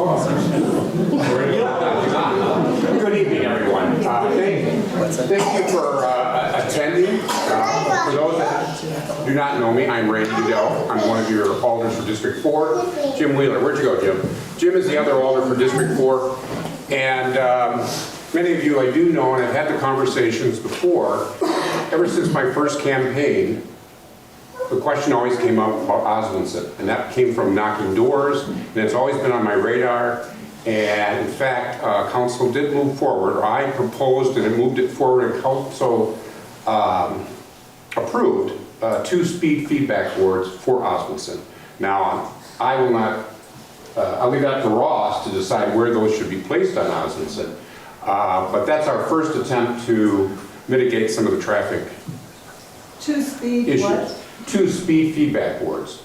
Good evening, everyone. Thank you for attending. For those that do not know me, I'm Randy Udell. I'm one of your alders for District 4. Jim Wheeler, where'd you go, Jim? Jim is the other alder for District 4. And many of you I do know, and I've had the conversations before. Ever since my first campaign, the question always came up about Osmundsen, and that came from knocking doors, and it's always been on my radar. And in fact, council did move forward, or I proposed and it moved it forward, and council approved 2 speed feedback boards for Osmundsen. Now, I will not, I'll leave that to Ross to decide where those should be placed on Osmundsen. But that's our first attempt to mitigate some of the traffic 2 speed issues. what? 2 speed feedback boards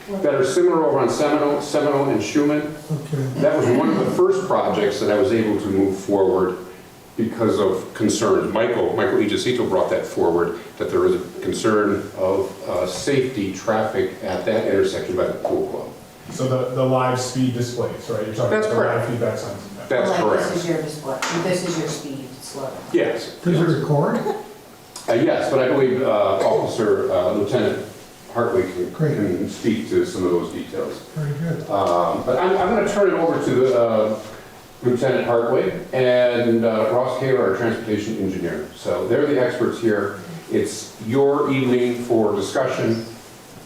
that are similar over on Seminole and Schumann. Okay. That was one of the first projects that I was able to move forward because of concerns. Michael Igesito brought that forward, that there was a concern of safety traffic at that intersection by the pool club. So the live speed displays, right? You're talking That's about the correct. live feedback signs. That's Like, correct. This is your display, this is your speed slow. Yes. Does it record? Yes, but I believe Officer Lieutenant Hartley Great. can speak to some of those details. Very good. But I'm going to turn it over to Lieutenant Hartley and Ross Kaler, our transportation engineer. So they're the experts here. It's your evening for discussion,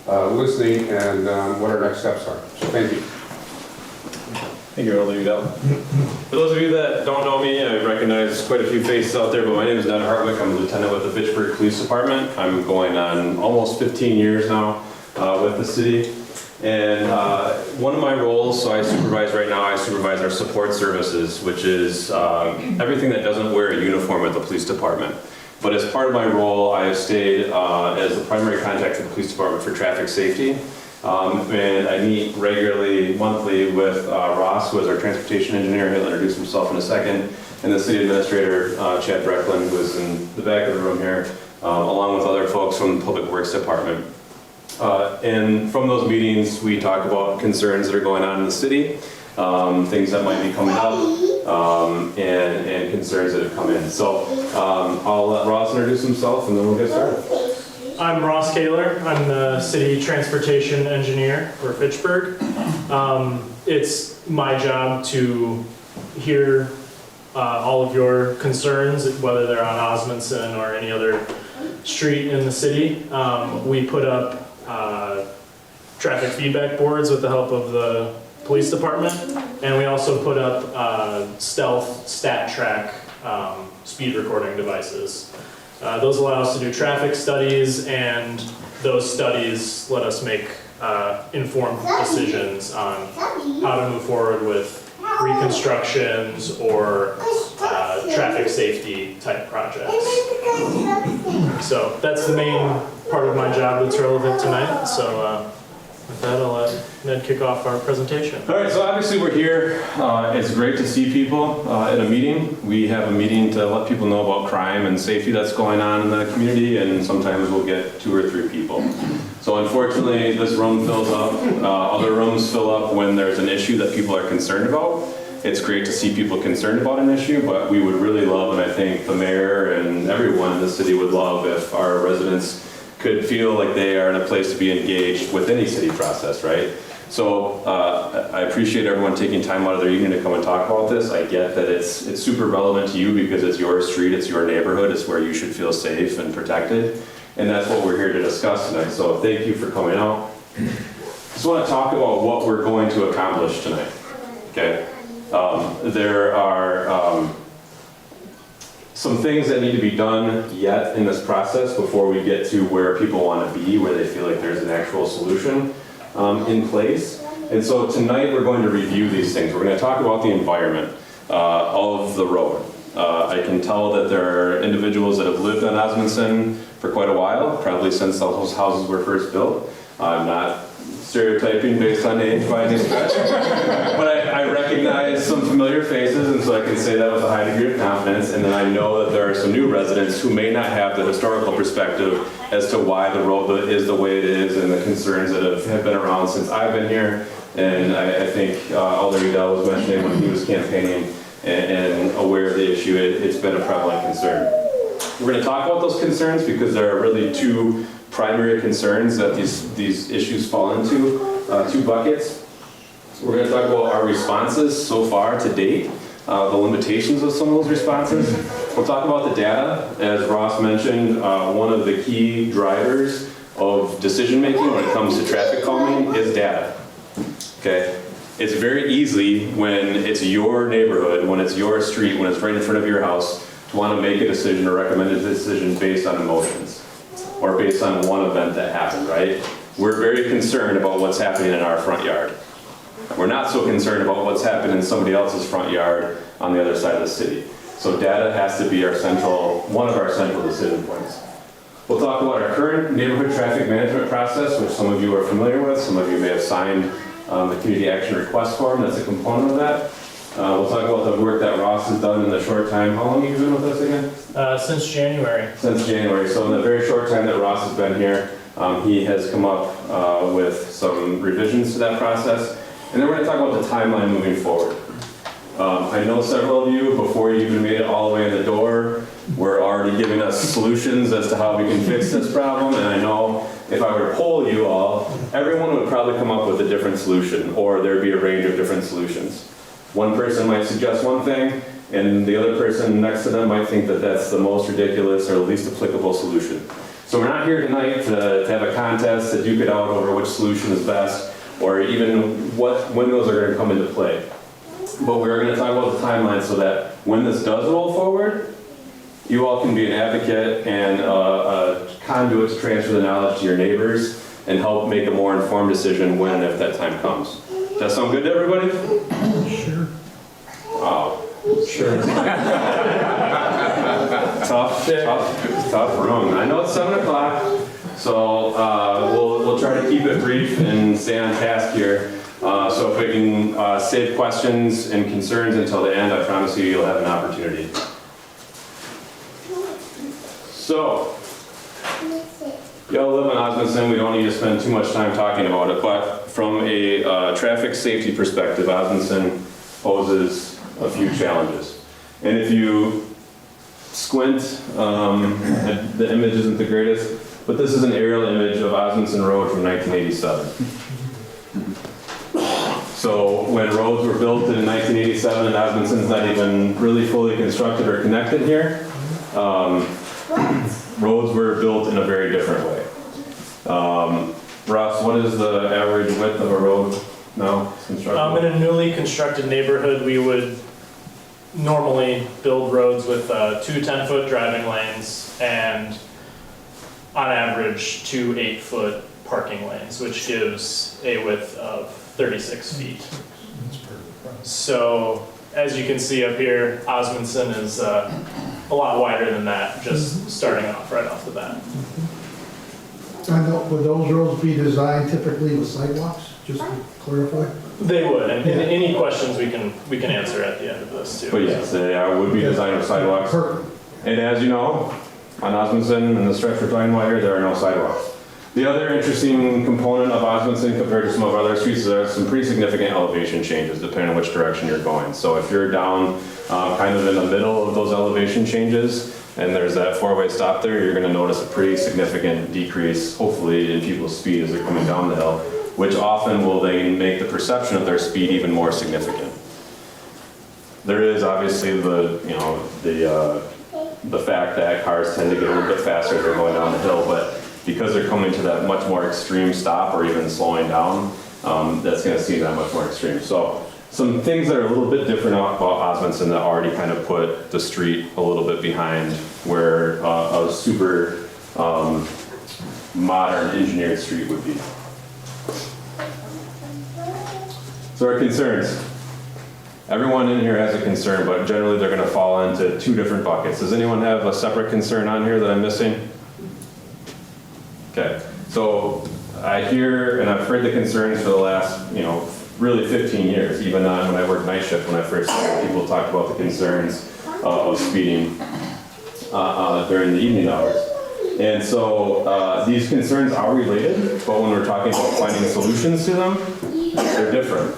listening, and what our next steps are. So thank you. Thank you, Alder Udell. For those of you that don't know me, I recognize quite a few faces out there, but my name is Ned Hartwick. I'm a lieutenant with the Fitchburg Police Department. I'm going on almost 15 years now with the city. And one of my roles, so I supervise right now, I supervise our support services, which is everything that doesn't wear a uniform at the police department. But as part of my role, I have stayed as the primary contact for the police department for traffic safety. And I meet regularly, monthly, with Ross, who is our transportation engineer. He'll introduce himself in a second. And the city administrator, Chad Brecklin, who is in the back of the room here, along with other folks from the Public Works Department. And from those meetings, we talk about concerns that are going on in the city, things that might be coming up, and concerns that have come in. So I'll let Ross introduce himself, and then we'll get started. I'm Ross Kaler. I'm the city transportation engineer for Fitchburg. It's my job to hear all of your concerns, whether they're on Osmundsen or any other street in the city. We put up traffic feedback boards with the help of the police department, and we also put up stealth stat track speed recording devices. Those allow us to do traffic studies, and those studies let us make informed decisions on how to move forward with reconstructions or traffic safety type projects. So that's the main part of my job that's relevant tonight. So with that, I'll let Ned kick off our presentation. All right, so obviously we're here. It's great to see people at a meeting. We have a meeting to let people know about crime and safety that's going on in the community, and sometimes we'll get 2 or 3 people. So unfortunately, this room fills up. Other rooms fill up when there's an issue that people are concerned about. It's great to see people concerned about an issue, but we would really love, and I think the mayor and everyone in the city would love, if our residents could feel like they are in a place to be engaged with any city process, right? So I appreciate everyone taking time out of their evening to come and talk about this. I get that it's super relevant to you because it's your street, it's your neighborhood, it's where you should feel safe and protected. And that's what we're here to discuss tonight. So thank you for coming out. Just want to talk about what we're going to accomplish tonight, okay? There are some things that need to be done yet in this process before we get to where people want to be, where they feel like there's an actual solution in place. And so tonight we're going to review these things. We're going to talk about the environment of the road. I can tell that there are individuals that have lived on Osmundsen for quite a while, probably since those houses were first built. I'm not stereotyping based on age by any stretch, but I recognize some familiar faces, and so I can say that with a high degree of confidence. And then I know that there are some new residents who may not have the historical perspective as to why the road is the way it is and the concerns that have been around since I've been here. And I think Alder Udell was mentioning when he was campaigning and aware of the issue, it's been a prevalent concern. We're going to talk about those concerns because there are really two primary concerns that these issues fall into, two buckets. We're going to talk about our responses so far to date, the limitations of some of those responses. We'll talk about the data. As Ross mentioned, one of the key drivers of decision making when it comes to traffic calming is data. Okay? It's very easy when it's your neighborhood, when it's your street, when it's right in front of your house, to want to make a decision or recommend a decision based on emotions or based on one event that happened, right? We're very concerned about what's happening in our front yard. We're not so concerned about what's happening in somebody else's front yard on the other side of the city. So data has to be one of our central decision points. We'll talk about our current neighborhood traffic management process, which some of you are familiar with. Some of you may have signed the community action request form that's a component of that. We'll talk about the work that Ross has done in the short time. How long have you been with us again? Since January. Since January. So in the very short time that Ross has been here, he has come up with some revisions to that process. And then we're going to talk about the timeline moving forward. I know several of you, before you even made it all the way in the door, were already giving us solutions as to how we can fix this problem. And I know if I were to poll you all, everyone would probably come up with a different solution, or there'd be a range of different solutions. One person might suggest one thing, and the other person next to them might think that that's the most ridiculous or the least applicable solution. So we're not here tonight to have a contest to duke it out over which solution is best, or even when those are going to come into play. But we're going to talk about the timeline so that when this does roll forward, you all can be an advocate and a conduit to transfer the knowledge to your neighbors and help make a more informed decision when, if that time comes. Does that sound good to everybody? Sure. Wow. Sure. Tough room. I know it's 7 o'clock, so we'll try to keep it brief and stay on task here. So if we can save questions and concerns until the end, I promise you you'll have an opportunity. So, y'all live in Osmundsen, we don't need to spend too much time talking about it, but from a traffic safety perspective, Osmundsen poses a few challenges. And if you squint, the image isn't the greatest, but this is an aerial image of Osmundsen Road from 1987. So when roads were built in 1987 and Osmundsen's not even really fully constructed or connected here, roads were built in a very different way. Ross, what is the average width of a road now constructed? In a newly constructed neighborhood, we would normally build roads with 2 10-foot driving lanes and on average 2 8-foot parking lanes, which gives a width of 36 feet. So as you can see up here, Osmundsen is a lot wider than that, just starting off right off the bat. And would those roads be designed typically with sidewalks, just to clarify? They would, and any questions we can answer at the end of this too. But yes, they would be designed with sidewalks. Perfect. And as you know, on Osmundsen and the stretch we're talking about here, there are no sidewalks. The other interesting component of Osmundsen compared to some of our other streets is there are some pretty significant elevation changes depending on which direction you're going. So if you're down kind of in the middle of those elevation changes and there's that 4-way stop there, you're going to notice a pretty significant decrease, hopefully, in people's speed as they're coming down the hill, which often will then make the perception of their speed even more significant. There is obviously the fact that cars tend to get a little bit faster as they're going down the hill, but because they're coming to that much more extreme stop or even slowing down, that's going to seem that much more extreme. So some things that are a little bit different about Osmundsen that already kind of put the street a little bit behind where a super modern engineered street would be. So our concerns. Everyone in here has a concern, but generally they're going to fall into 2 different buckets. Does anyone have a separate concern on here that I'm missing? Okay, so I hear and I've heard the concerns for the last, really 15 years, even when I worked night shift when I first started. People talked about the concerns of speeding during the evening hours. And so these concerns are related, but when we're talking about finding solutions to them, they're different.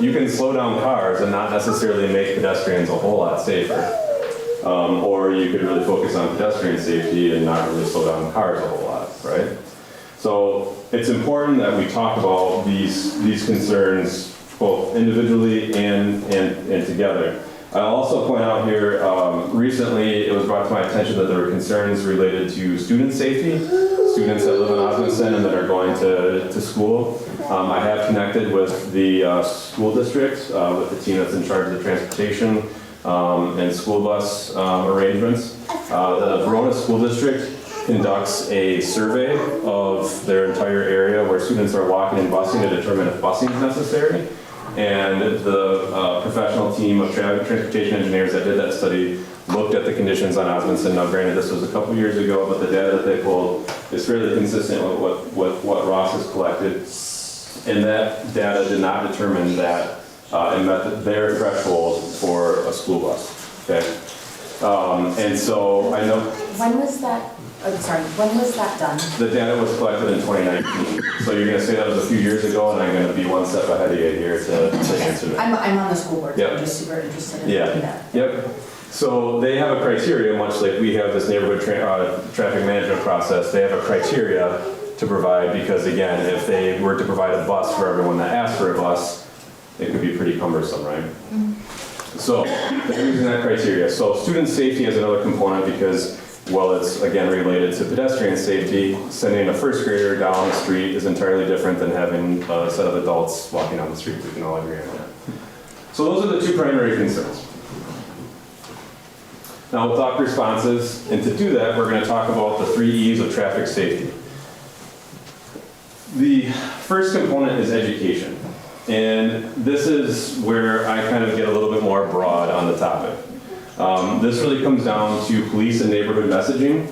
You can slow down cars and not necessarily make pedestrians a whole lot safer. Or you could really focus on pedestrian safety and not really slow down cars a whole lot, right? So it's important that we talk about these concerns both individually and together. I'll also point out here, recently it was brought to my attention that there were concerns related to student safety, students that live in Osmundsen and that are going to school. I have connected with the school district, with the team that's in charge of the transportation and school bus arrangements. The Verona School District conducts a survey of their entire area where students are walking and busing to determine if busing is necessary. And the professional team of transportation engineers that did that study looked at the conditions on Osmundsen. Now granted, this was a couple years ago, but the data that they pulled is fairly consistent with what Ross has collected. And that data did not determine that it met their threshold for a school bus, okay? And so I know... When was that, when was that done? The data was collected in 2019. So you're gonna say that was a few years ago, and I'm gonna be one step ahead of you here to answer that. I'm on the school board, so Yep. I'm just super interested in Yeah. that. Yep. So they have a criteria, much like we have this neighborhood traffic management process. They have a criteria to provide because, again, if they were to provide a bus for everyone that asked for a bus, it could be pretty cumbersome, right? So they're using that criteria. So student safety is another component because, well, it's again related to pedestrian safety. Sending a first grader down the street is entirely different than having a set of adults walking down the street. We can all agree on that. So those are the two primary concerns. Now we'll talk responses, and to do that, we're going to talk about the 3 E's of traffic safety. The first component is education. And this is where I kind of get a little bit more broad on the topic. This really comes down to police and neighborhood messaging.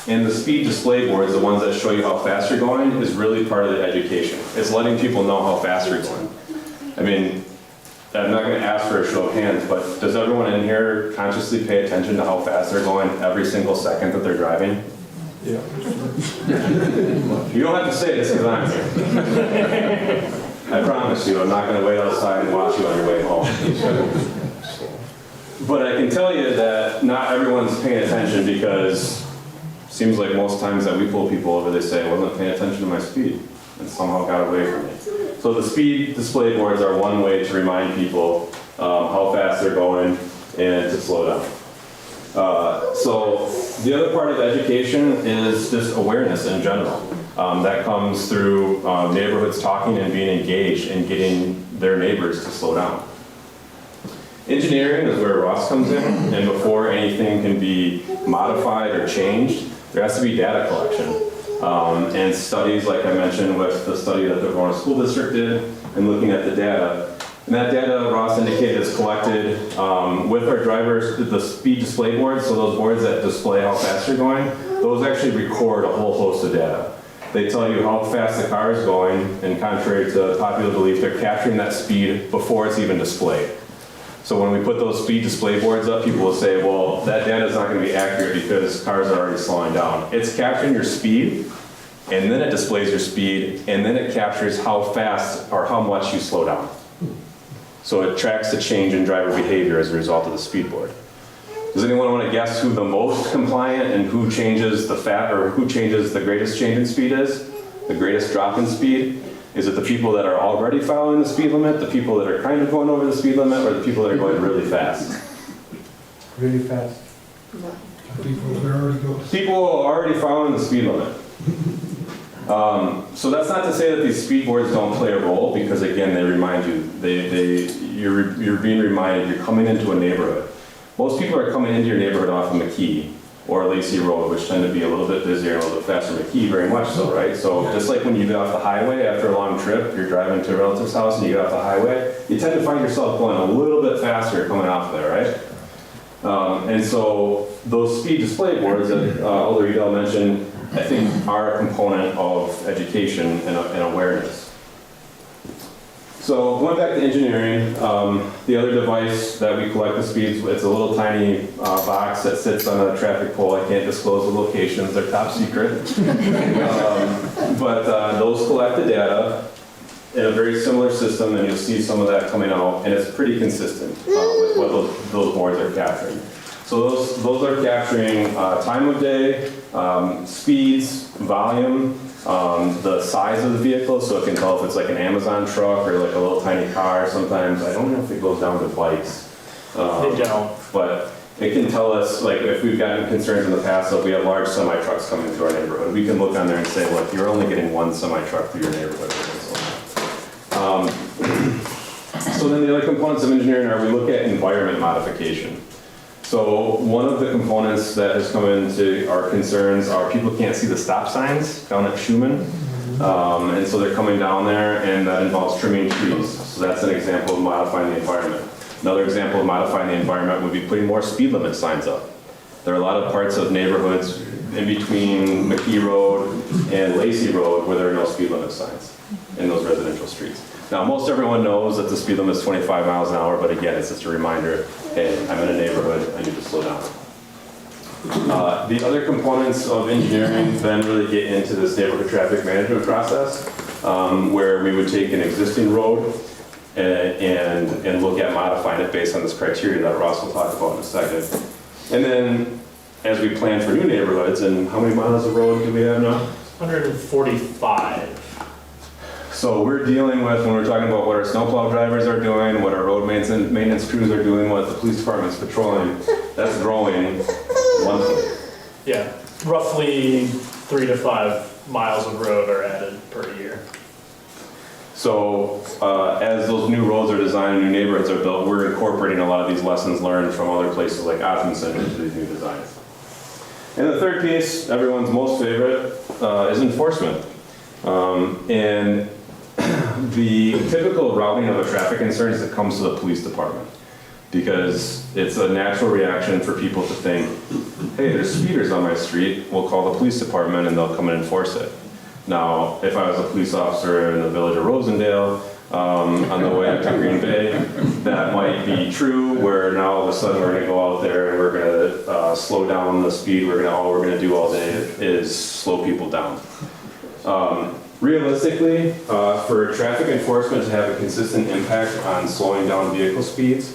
And the speed display boards, the ones that show you how fast you're going, is really part of the education. It's letting people know how fast you're going. I mean, I'm not going to ask for a show of hands, but does everyone in here consciously pay attention to how fast they're going every single second that they're driving? Yeah. You don't have to say this because I'm here. I promise you, I'm not going to wait outside and watch you on your way home. But I can tell you that not everyone's paying attention because it seems like most times that we pull people over, they say, I wasn't paying attention to my speed and somehow got away from me. So the speed display boards are one way to remind people how fast they're going and to slow down. So the other part of education is just awareness in general. That comes through neighborhoods talking and being engaged and getting their neighbors to slow down. Engineering is where Ross comes in, and before anything can be modified or changed, there has to be data collection. And studies, like I mentioned with the study that the Verona School District did, and looking at the data. And that data, Ross indicated, is collected with our drivers, the speed display boards, so those boards that display how fast you're going, those actually record a whole host of data. They tell you how fast the car is going, and contrary to popular belief, they're capturing that speed before it's even displayed. So when we put those speed display boards up, people will say, well, that data is not going to be accurate because cars are already slowing down. It's capturing your speed, and then it displays your speed, and then it captures how fast or how much you slow down. So it tracks the change in driver behavior as a result of the speed board. Does anyone want to guess who the most compliant and who changes who changes the greatest change in speed is? The greatest drop in speed? Is it the people that are already following the speed limit, the people that are kind of going over the speed limit, or the people that are going really fast? Really fast. People that are already going. People are already following the speed limit. So that's not to say that these speed boards don't play a role, because again, they remind you. You're being reminded you're coming into a neighborhood. Most people are coming into your neighborhood off of McKee or Lacey Road, which tend to be a little bit busier, a little bit faster. McKee, very much so, right? So just like when you get off the highway after a long trip, you're driving to a relative's house and you get off the highway, you tend to find yourself going a little bit faster coming off there, right? And so those speed display boards that Alder Udall mentioned, I think are a component of education and awareness. So going back to engineering, the other device that we collect the speeds, it's a little tiny box that sits on a traffic pole. I can't disclose the locations, they're top secret. But those collect the data in a very similar system, and you'll see some of that coming out, and it's pretty consistent with what those boards are capturing. So those are capturing time of day, speeds, volume, the size of the vehicle, so it can tell if it's like an Amazon truck or like a little tiny car. Sometimes, I don't know if it goes down to bikes. They don't. But it can tell us, like, if we've gotten concerns in the past, so if we have large semi-trucks coming through our neighborhood, we can look on there and say, look, you're only getting one semi-truck through your neighborhood. So then the other components of engineering are we look at environment modification. So one of the components that has come into our concerns are people can't see the stop signs down at Schumann. And so they're coming down there, and that involves trimming trees. So that's an example of modifying the environment. Another example of modifying the environment would be putting more speed limit signs up. There are a lot of parts of neighborhoods in between McKee Road and Lacey Road where there are no speed limit signs in those residential streets. Now, most everyone knows that the speed limit is 25 miles an hour, but again, it's just a reminder, hey, I'm in a neighborhood, I need to slow down. The other components of engineering then really get into this neighborhood traffic management process, where we would take an existing road and look at modifying it based on this criteria that Ross will talk about in a second. And then, as we plan for new neighborhoods, and how many miles of road do we have now? 145. So we're dealing with, when we're talking about what our snowplow drivers are doing, what our road maintenance crews are doing, what the police department's patrolling, that's growing monthly. Yeah, roughly 3 to 5 miles of road are added per year. So as those new roads are designed and new neighborhoods are built, we're incorporating a lot of these lessons learned from other places like Osmundsen into these new designs. And the third piece, everyone's most favorite, is enforcement. And the typical routing of a traffic concern is it comes to the police department, because it's a natural reaction for people to think, hey, there's speeders on my street, we'll call the police department and they'll come and enforce it. Now, if I was a police officer in the village of Rosendale, on the way up to Green Bay, that might be true, where now all of a sudden we're gonna go out there and we're gonna slow down the speed, all we're gonna do all day is slow people down. Realistically, for traffic enforcement to have a consistent impact on slowing down vehicle speeds,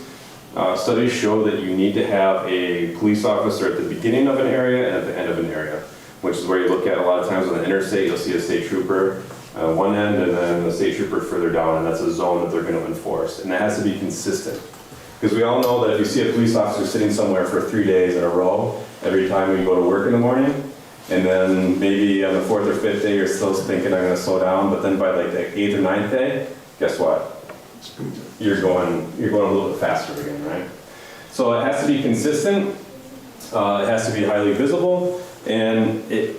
studies show that you need to have a police officer at the beginning of an area and at the end of an area, which is where you look at a lot of times on the interstate, you'll see a state trooper on one end and then the state trooper further down, and that's a zone that they're going to enforce. And that has to be consistent. Because we all know that if you see a police officer sitting somewhere for 3 days in a row, every time you go to work in the morning, and then maybe on the 4th or 5th day you're still thinking I'm going to slow down, but then by like the 8th or 9th day, guess what? You're going a little bit faster again, right? So it has to be consistent, it has to be highly visible, and it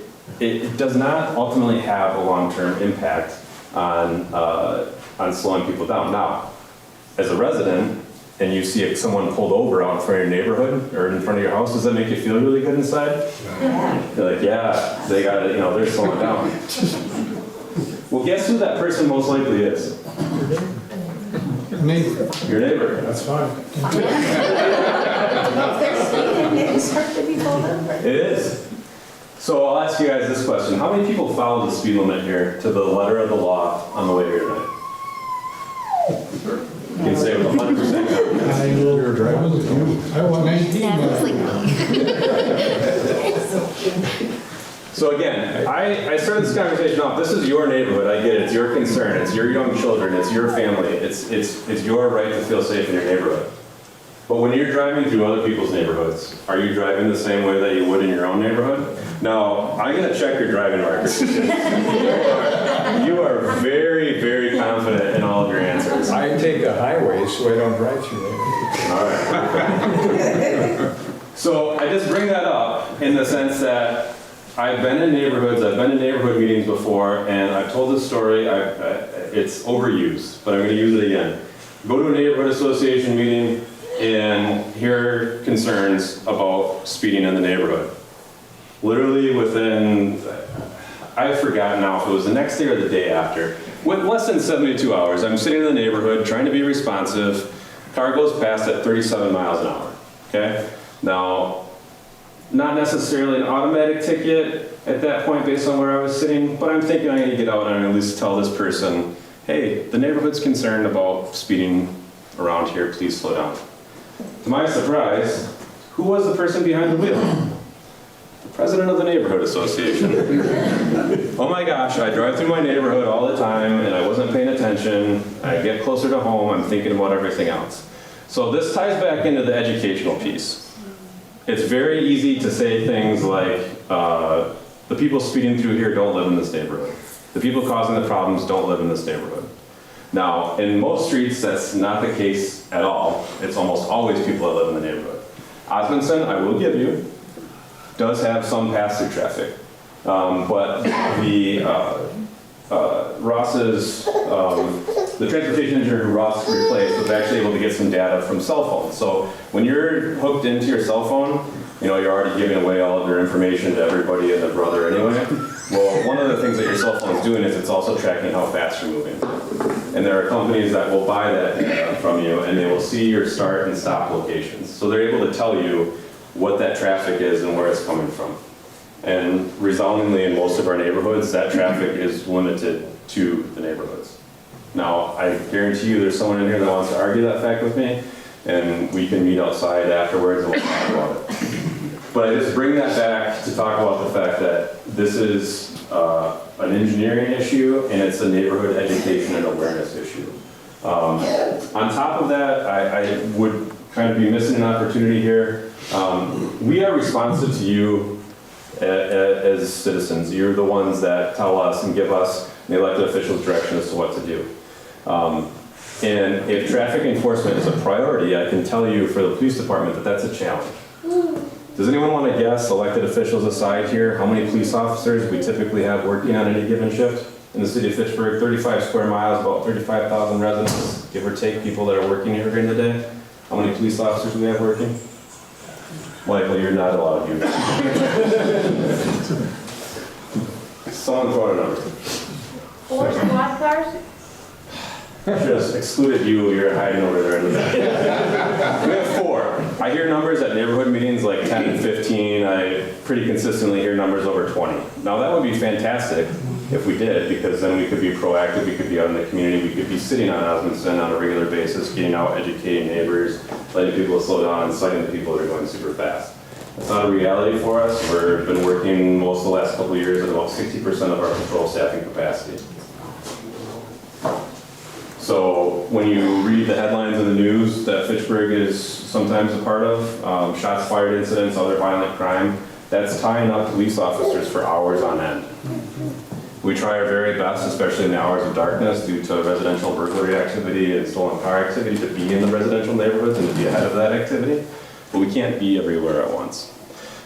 does not ultimately have a long-term impact on slowing people down. Now, as a resident, and you see someone pulled over out in front of your neighborhood or in front of your house, does that make you feel really good inside? Yeah. You're like, yeah, they got it, they're slowing down. Well, guess who that person most likely is? Neighbor. Your neighbor. That's fine. If they're speeding, they deserve to be pulled over. It is. So I'll ask you guys this question. How many people follow the speed limit here to the letter of the law on the way here tonight? You can say with 100%. You're driving. I want 19. So again, I started this conversation off, this is your neighborhood, I get it, it's your concern, it's your young children, it's your family, it's your right to feel safe in your neighborhood. But when you're driving through other people's neighborhoods, are you driving the same way that you would in your own neighborhood? Now, I'm gonna check your driving records. You are very, very confident in all of your answers. I take a highway so I don't drive through it. All right. So I just bring that up in the sense that I've been in neighborhoods, I've been in neighborhood meetings before, and I've told this story, it's overused, but I'm gonna use it again. Go to a neighborhood association meeting and hear concerns about speeding in the neighborhood. Literally within, I've forgotten now if it was the next day or the day after. With less than 72 hours, I'm sitting in the neighborhood trying to be responsive. Car goes past at 37 miles an hour, okay? Now, not necessarily an automatic ticket at that point based on where I was sitting, but I'm thinking I need to get out and at least tell this person, hey, the neighborhood's concerned about speeding around here, please slow down. To my surprise, who was the person behind the wheel? The president of the neighborhood association. Oh my gosh, I drive through my neighborhood all the time and I wasn't paying attention. I get closer to home, I'm thinking about everything else. So this ties back into the educational piece. It's very easy to say things like, the people speeding through here don't live in this neighborhood. The people causing the problems don't live in this neighborhood. Now, in most streets, that's not the case at all. It's almost always people that live in the neighborhood. Osmundsen, I will give you, does have some pass-through traffic. But the Ross's, the transportation engineer who Ross replaced was actually able to get some data from cell phones. So when you're hooked into your cell phone, you know, you're already giving away all of your information to everybody and their brother anyway. Well, one of the things that your cell phone is doing is it's also tracking how fast you're moving. And there are companies that will buy that data from you and they will see your start and stop locations. So they're able to tell you what that traffic is and where it's coming from. And resoundingly in most of our neighborhoods, that traffic is limited to the neighborhoods. Now, I guarantee you there's someone in here that wants to argue that fact with me, and we can meet outside afterwards and we'll talk about it. But I just bring that back to talk about the fact that this is an engineering issue and it's a neighborhood education and awareness issue. On top of that, I would kind of be missing an opportunity here. We are responsive to you as citizens. You're the ones that tell us and give us the elected officials direction as to what to do. And if traffic enforcement is a priority, I can tell you for the police department that that's a challenge. Does anyone want to guess, elected officials aside here, how many police officers we typically have working on any given shift? In the city of Fitchburg, 35 square miles, about 35,000 residents, give or take, people that are working here during the day. How many police officers do we have working? Michael, you're not allowed, you. Someone throw out a number. 4 squad cars? Just excluded you, you're hiding over there in the back. We have 4. I hear numbers at neighborhood meetings like 10 and 15. I pretty consistently hear numbers over 20. Now that would be fantastic if we did, because then we could be proactive, we could be out in the community, we could be sitting on Osmundsen on a regular basis, getting out, educating neighbors, letting people slow down, and citing the people that are going super fast. That's not a reality for us. We've been working most of the last couple of years at about 60% of our patrol staffing capacity. So when you read the headlines in the news that Fitchburg is sometimes a part of, shots fired incidents, other violent crime, that's tying up police officers for hours on end. We try our very best, especially in the hours of darkness due to residential burglary activity and stolen car activity, to be in the residential neighborhoods and to be ahead of that activity, but we can't be everywhere at once.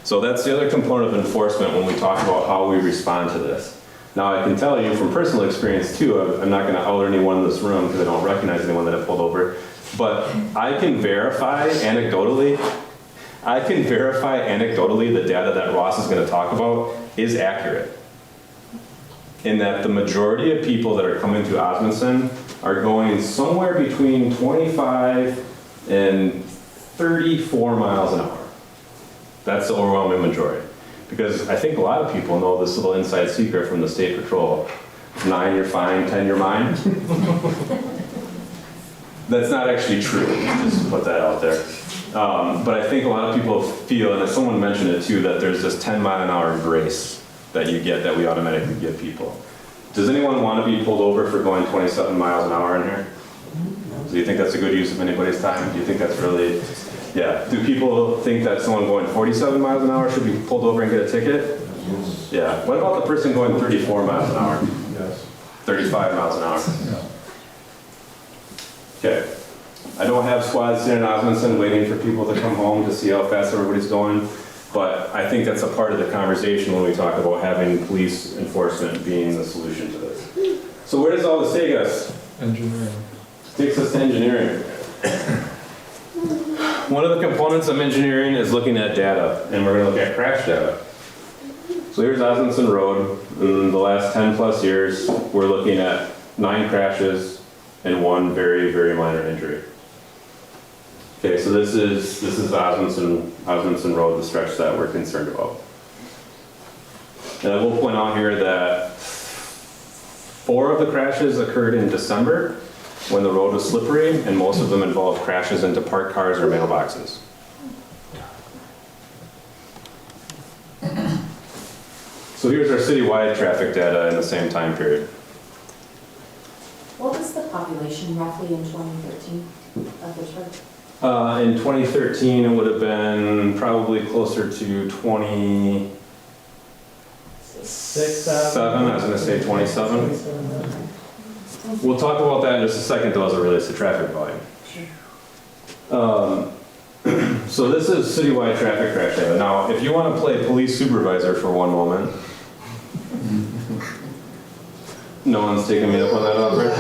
So that's the other component of enforcement when we talk about how we respond to this. Now I can tell you from personal experience too, I'm not going to out anyone in this room because I don't recognize anyone that I pulled over, but I can verify anecdotally the data that Ross is going to talk about is accurate. In that the majority of people that are coming to Osmundsen are going somewhere between 25 and 34 miles an hour. That's the overwhelming majority. Because I think a lot of people know this little inside secret from the State Patrol. 9, you're fine, 10, you're mine. That's not actually true, just to put that out there. But I think a lot of people feel, and someone mentioned it too, that there's this 10-mile-an-hour grace that you get that we automatically give people. Does anyone want to be pulled over for going 27 miles an hour in here? Do you think that's a good use of anybody's time? Do you think that's really, yeah. Do people think that someone going 47 miles an hour should be pulled over and get a ticket? Yeah. What about the person going 34 miles an hour? Yes. 35 miles an hour? Okay. I don't have squads sitting in Osmundsen waiting for people to come home to see how fast everybody's going. But I think that's a part of the conversation when we talk about having police enforcement being the solution to this. So where does all this take us? Engineering. Takes us to engineering. One of the components of engineering is looking at data, and we're going to look at crash data. So here's Osmundsen Road. In the last 10 plus years, we're looking at 9 crashes and 1 very, very minor injury. Okay, so this is Osmundsen Road, the stretch that we're concerned about. And I will point out here that 4 of the crashes occurred in December when the road was slippery, and most of them involved crashes into parked cars or mailboxes. So here's our citywide traffic data in the same time period. What was the population roughly in 2013 of Fitchburg? In 2013, it would have been probably closer to 27, I was gonna say 27. We'll talk about that in just a second though as it relates to traffic volume. So this is citywide traffic crash data. Now, if you want to play police supervisor for one moment, no one's taking me up on that offer.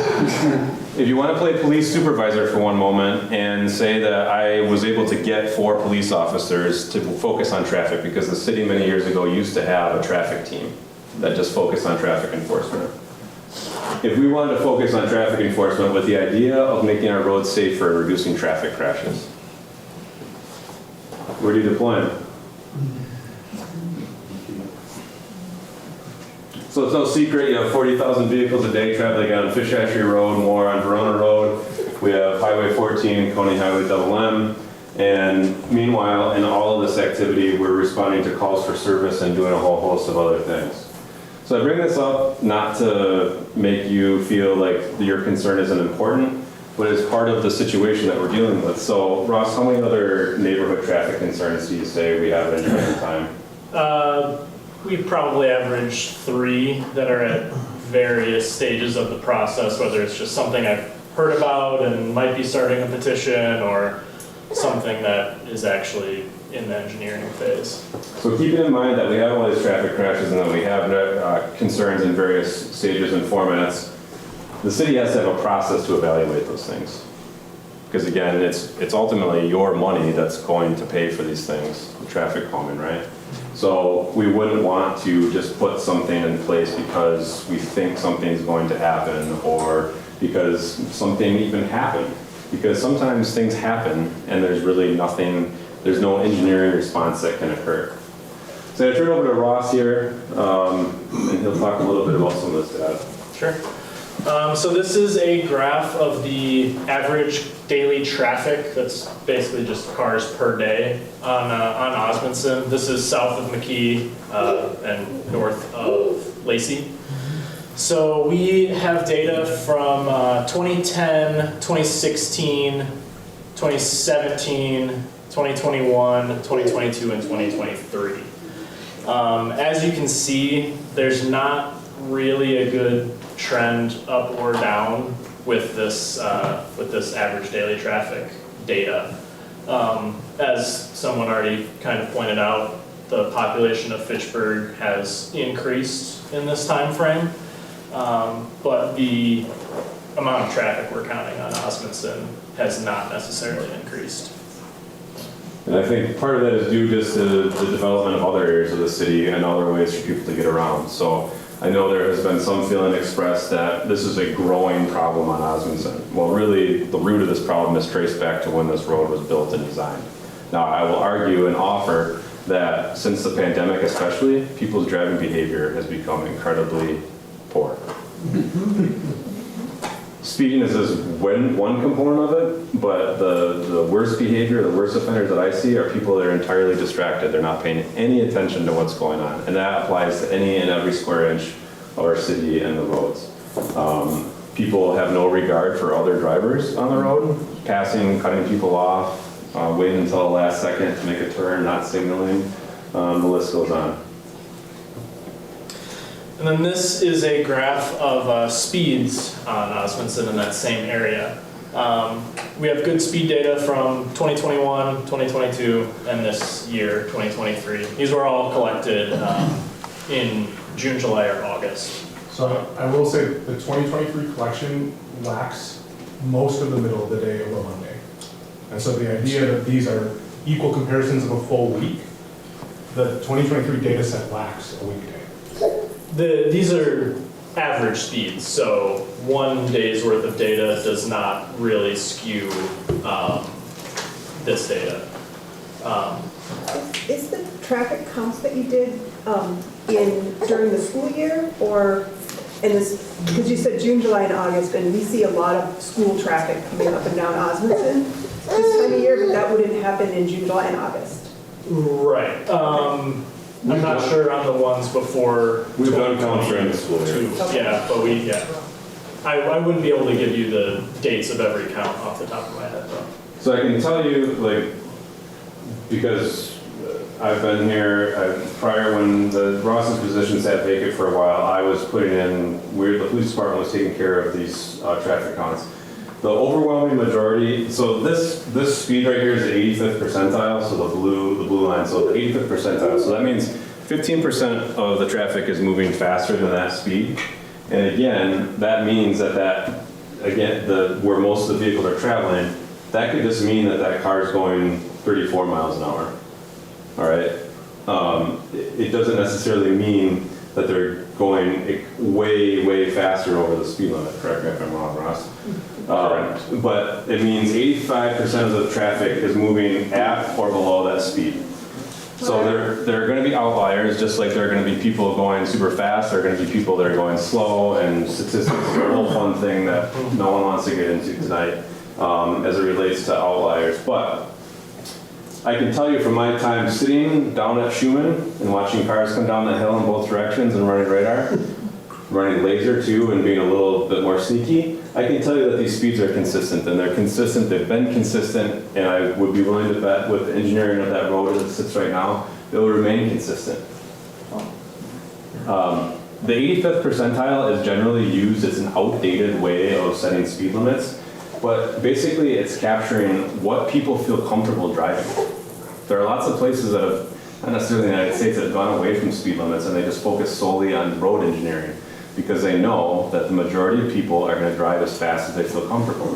If you want to play police supervisor for one moment and say that I was able to get 4 police officers to focus on traffic because the city many years ago used to have a traffic team that just focused on traffic enforcement. If we wanted to focus on traffic enforcement with the idea of making our roads safer and reducing traffic crashes, where do you deploy them? So it's no secret, you have 40,000 vehicles a day traveling on Fish Hatchery Road, more on Verona Road. We have Highway 14, Coney Highway Double M. And meanwhile, in all of this activity, we're responding to calls for service and doing a whole host of other things. So I bring this up not to make you feel like your concern isn't important, but it's part of the situation that we're dealing with. So Ross, how many other neighborhood traffic concerns do you say we have at any given time? We probably average 3 that are at various stages of the process, whether it's just something I've heard about and might be starting a petition, or something that is actually in the engineering phase. So keeping in mind that we have all these traffic crashes and that we have concerns in various stages and formats, the city has to have a process to evaluate those things. Because again, it's ultimately your money that's going to pay for these things, the traffic calming, right? So we wouldn't want to just put something in place because we think something's going to happen or because something even happened. Because sometimes things happen and there's really nothing, there's no engineering response that can occur. So I turn over to Ross here, and he'll talk a little bit about some of this data. Sure. So this is a graph of the average daily traffic. That's basically just cars per day on Osmundsen. This is south of McKee and north of Lacey. So we have data from 2010, 2016, 2017, 2021, 2022, and 2023. As you can see, there's not really a good trend up or down with this average daily traffic data. As someone already kind of pointed out, the population of Fitchburg has increased in this time frame, but the amount of traffic we're counting on Osmundsen has not necessarily increased. And I think part of that is due just to the development of other areas of the city and other ways for people to get around. So I know there has been some feeling expressed that this is a growing problem on Osmundsen. Well, really, the root of this problem is traced back to when this road was built and designed. Now, I will argue and offer that since the pandemic especially, people's driving behavior has become incredibly poor. Speeding is one component of it, but the worst behavior, the worst offenders that I see are people that are entirely distracted. They're not paying any attention to what's going on. And that applies to any and every square inch of our city and the roads. People have no regard for other drivers on the road, passing, cutting people off, waiting until the last second to make a turn, not signaling. The list goes on. And then this is a graph of speeds on Osmundsen in that same area. We have good speed data from 2021, 2022, and this year, 2023. These were all collected in June, July, or August. So I will say the 2023 collection lacks most of the middle of the day of a Monday. And so the idea that these are equal comparisons of a full week The 2023 data set lacks a weekday. These are average speeds, so 1 day's worth of data does not really skew this data. Is the traffic counts that you did during the school year, or in this, because you said June, July, and August, and we see a lot of school traffic coming up and down Osmundsen this time of year, but that wouldn't happen in June, July, and August. Right. I'm not sure on the ones before. We've done counts during the school year. Yeah, but I wouldn't be able to give you the dates of every count off the top of my head, though. So I can tell you, like, because I've been here, prior when the Ross's position sat vacant for a while, I was putting in, the police department was taking care of these traffic counts. The overwhelming majority, so this speed right here is the 85th percentile, so the blue line, so the 85th percentile. So that means 15% of the traffic is moving faster than that speed. And again, that means that where most of the vehicles are traveling, that could just mean that car is going 34 miles an hour. All right? It doesn't necessarily mean that they're going way, way faster over the speed limit. Correct me if I'm wrong, Ross. But it means 85% of the traffic is moving at or below that speed. So there are going to be outliers, just like there are going to be people going super fast. There are going to be people that are going slow, and statistics is a whole fun thing that no one wants to get into tonight as it relates to outliers. But I can tell you from my time sitting down at Schumann and watching cars come down the hill in both directions and running radar, running laser too and being a little bit more sneaky, I can tell you that these speeds are consistent, and they're consistent, they've been consistent, and I would be willing to bet with the engineering of that road as it sits right now, it will remain consistent. The 85th percentile is generally used as an outdated way of setting speed limits, but basically it's capturing what people feel comfortable driving. There are lots of places that have, not necessarily in the United States, that have gone away from speed limits and they just focus solely on road engineering because they know that the majority of people are going to drive as fast as they feel comfortable.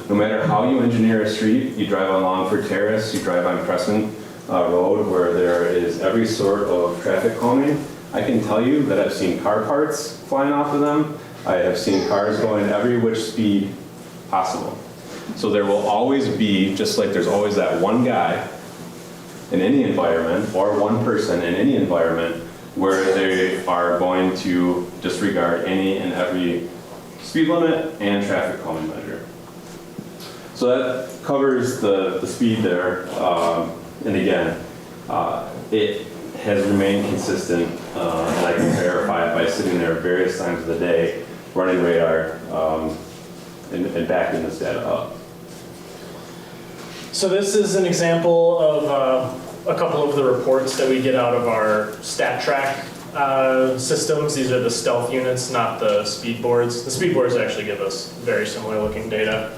No matter how you engineer a street, you drive on Longford Terrace, you drive on Crescent Road where there is every sort of traffic calming, I can tell you that I've seen car parts flying off of them. I have seen cars going every which speed possible. So there will always be, just like there's always that one guy in any environment or one person in any environment where they are going to disregard any and every speed limit and traffic calming measure. So that covers the speed there. And again, it has remained consistent, and I can verify it by sitting there various times of the day, running radar, and backing this data up. So this is an example of a couple of the reports that we get out of our stat track systems. These are the stealth units, not the speed boards. The speed boards actually give us very similar looking data.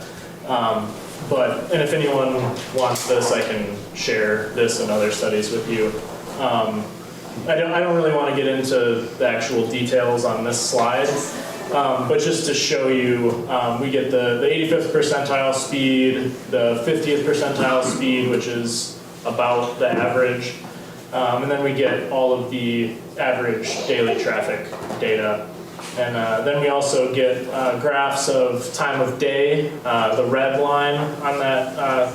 And if anyone wants this, I can share this and other studies with you. I don't really want to get into the actual details on this slide, but just to show you, we get the 85th percentile speed, the 50th percentile speed, which is about the average, and then we get all of the average daily traffic data. And then we also get graphs of time of day. The red line on that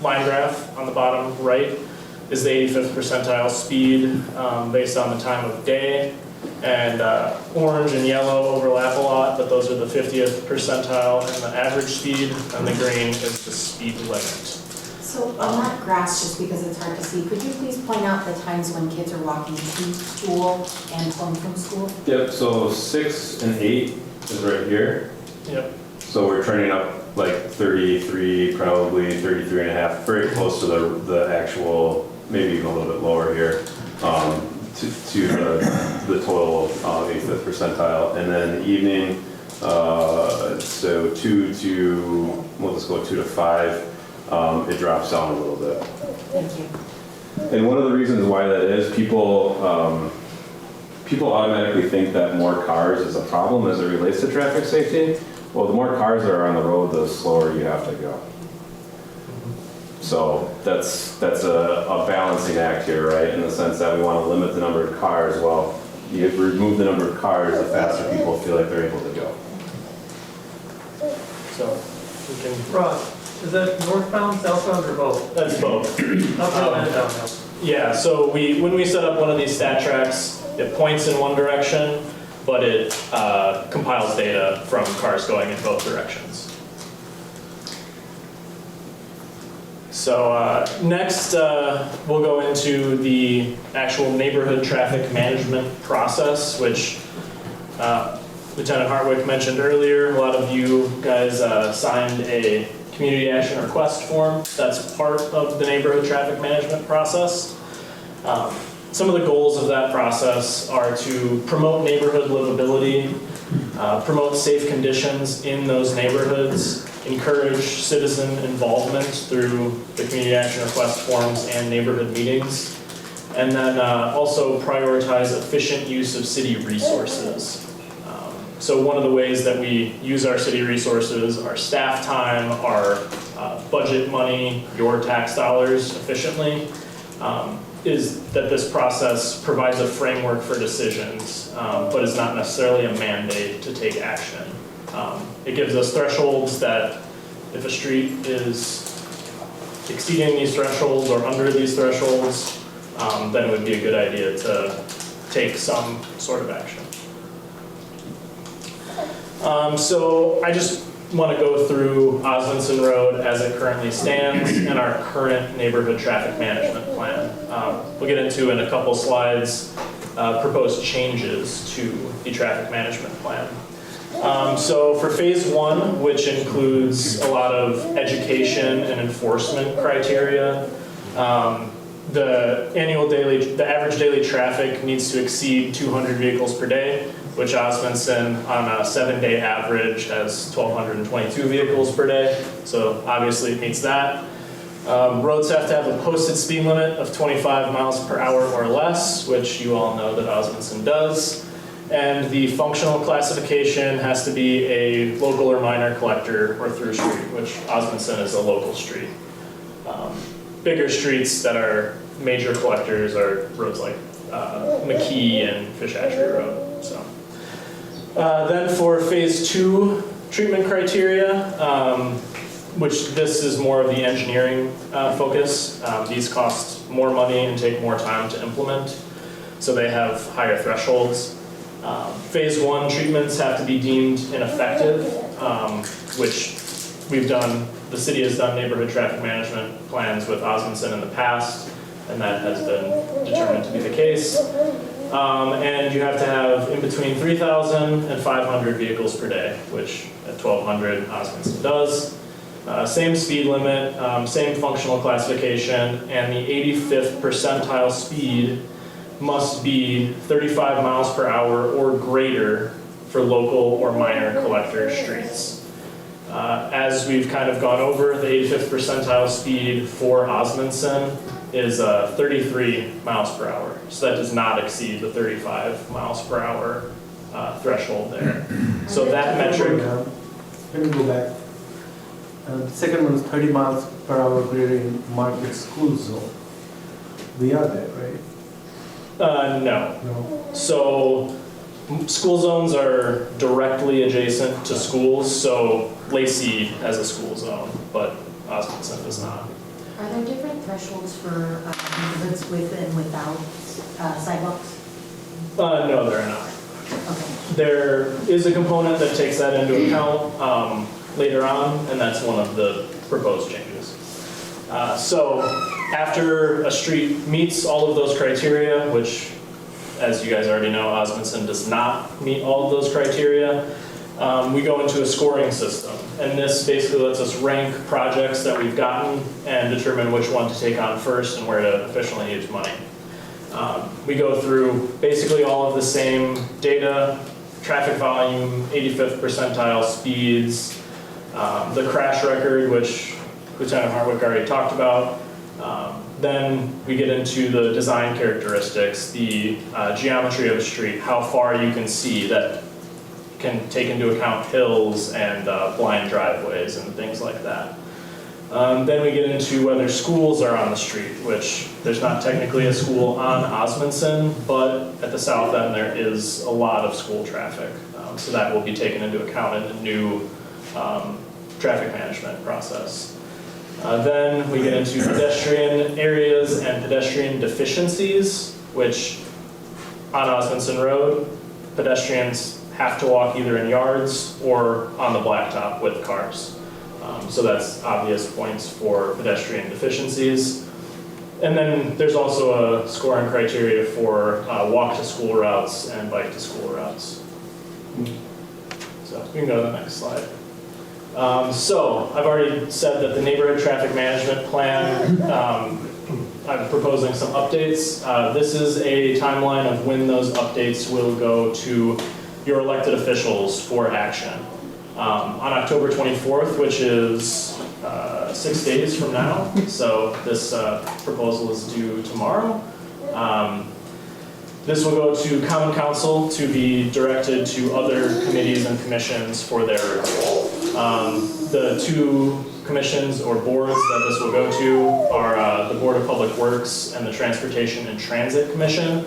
line graph on the bottom right is the 85th percentile speed based on the time of day. And orange and yellow overlap a lot, but those are the 50th percentile and the average speed, and the green is the speed limit. So on that graph, just because it's hard to see, could you please point out the times when kids are walking to school and home from school? Yep, so 6 and 8 is right here. Yep. So we're turning up like 33, probably 33 and a half, very close to the actual, maybe even a little bit lower here, to the total 85th percentile. And then the evening, so 2 to, we'll just go 2 to 5. It drops down a little bit. Thank you. And one of the reasons why that is, people automatically think that more cars is a problem as it relates to traffic safety. Well, the more cars that are on the road, the slower you have to go. So that's a balancing act here, right? In the sense that we want to limit the number of cars. Well, you remove the number of cars, the faster people feel like they're able to go. So we can, Ross, is that northbound, southbound, or both? that's both. Uphill and downhill. Yeah, so when we set up one of these stat tracks, it points in one direction, but it compiles data from cars going in both directions. So next, we'll go into the actual neighborhood traffic management process, which Lieutenant Hartwick mentioned earlier. A lot of you guys signed a community action request form. That's part of the neighborhood traffic management process. Some of the goals of that process are to promote neighborhood livability, promote safe conditions in those neighborhoods, encourage citizen involvement through the community action request forms and neighborhood meetings, and then also prioritize efficient use of city resources. So one of the ways that we use our city resources, our staff time, our budget money, your tax dollars efficiently, is that this process provides a framework for decisions, but is not necessarily a mandate to take action. It gives us thresholds that if a street is exceeding these thresholds or under these thresholds, then it would be a good idea to take some sort of action. So I just want to go through Osmundsen Road as it currently stands and our current neighborhood traffic management plan. We'll get into in a couple slides proposed changes to the traffic management plan. So for phase one, which includes a lot of education and enforcement criteria, the average daily traffic needs to exceed 200 vehicles per day, which Osmundsen on a 7-day average has 1,222 vehicles per day. So obviously it meets that. Roads have to have a posted speed limit of 25 miles per hour or less, which you all know that Osmundsen does. And the functional classification has to be a local or minor collector or through street, which Osmundsen is a local street. Bigger streets that are major collectors are roads like McKee and Fish Hatchery Road. So. Then for phase two treatment criteria, which this is more of the engineering focus. These cost more money and take more time to implement, so they have higher thresholds. Phase one treatments have to be deemed ineffective, which we've done. The city has done neighborhood traffic management plans with Osmundsen in the past, and that has been determined to be the case. And you have to have in between 3,000 and 500 vehicles per day, which at 1,200 Osmundsen does. Same speed limit, same functional classification, and the 85th percentile speed must be 35 miles per hour or greater for local or minor collector streets. As we've kind of gone over, the 85th percentile speed for Osmundsen is 33 miles per hour. So that does not exceed the 35 miles per hour threshold there. So that metric... Let me go back. The second one is 30 miles per hour greater in market school zone. We are there, right? No. No. So school zones are directly adjacent to schools, so Lacey has a school zone, but Osmundsen does not. Are there different thresholds for neighborhoods with and without sidewalks? No, there are not. Okay. There is a component that takes that into account later on, and that's one of the proposed changes. So after a street meets all of those criteria, which, as you guys already know, Osmundsen does not meet all of those criteria, we go into a scoring system. And this basically lets us rank projects that we've gotten and determine which one to take on first and where to efficiently use money. We go through basically all of the same data, traffic volume, 85th percentile speeds, the crash record, which Lieutenant Hartwick already talked about. Then we get into the design characteristics, the geometry of a street, how far you can see that can take into account hills and blind driveways and things like that. Then we get into whether schools are on the street, which there's not technically a school on Osmundsen, but at the south end there is a lot of school traffic. So that will be taken into account in the new traffic management process. Then we get into pedestrian areas and pedestrian deficiencies, which on Osmundsen Road, pedestrians have to walk either in yards or on the blacktop with cars. So that's obvious points for pedestrian deficiencies. And then there's also a scoring criteria for walk to school routes and bike to school routes. So we can go to the next slide. So I've already said that the neighborhood traffic management plan, I'm proposing some updates. This is a timeline of when those updates will go to your elected officials for action. On October 24th, which is 6 days from now, so this proposal is due tomorrow. This will go to Common Council to be directed to other committees and commissions for their review. The two commissions or boards that this will go to are the Board of Public Works and the Transportation and Transit Commission.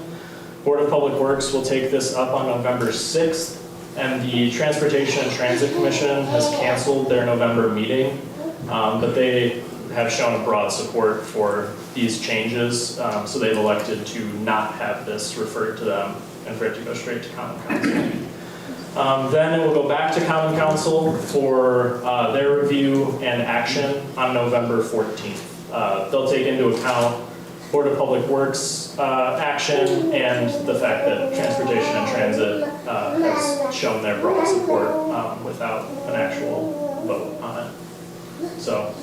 Board of Public Works will take this up on November 6th, and the Transportation and Transit Commission has canceled their November meeting, but they have shown a broad support for these changes, so they've elected to not have this referred to them and for it to go straight to Common Council. Then it will go back to Common Council for their review and action on November 14th. They'll take into account Board of Public Works action and the fact that Transportation and Transit has shown their broad support without an actual vote on it. So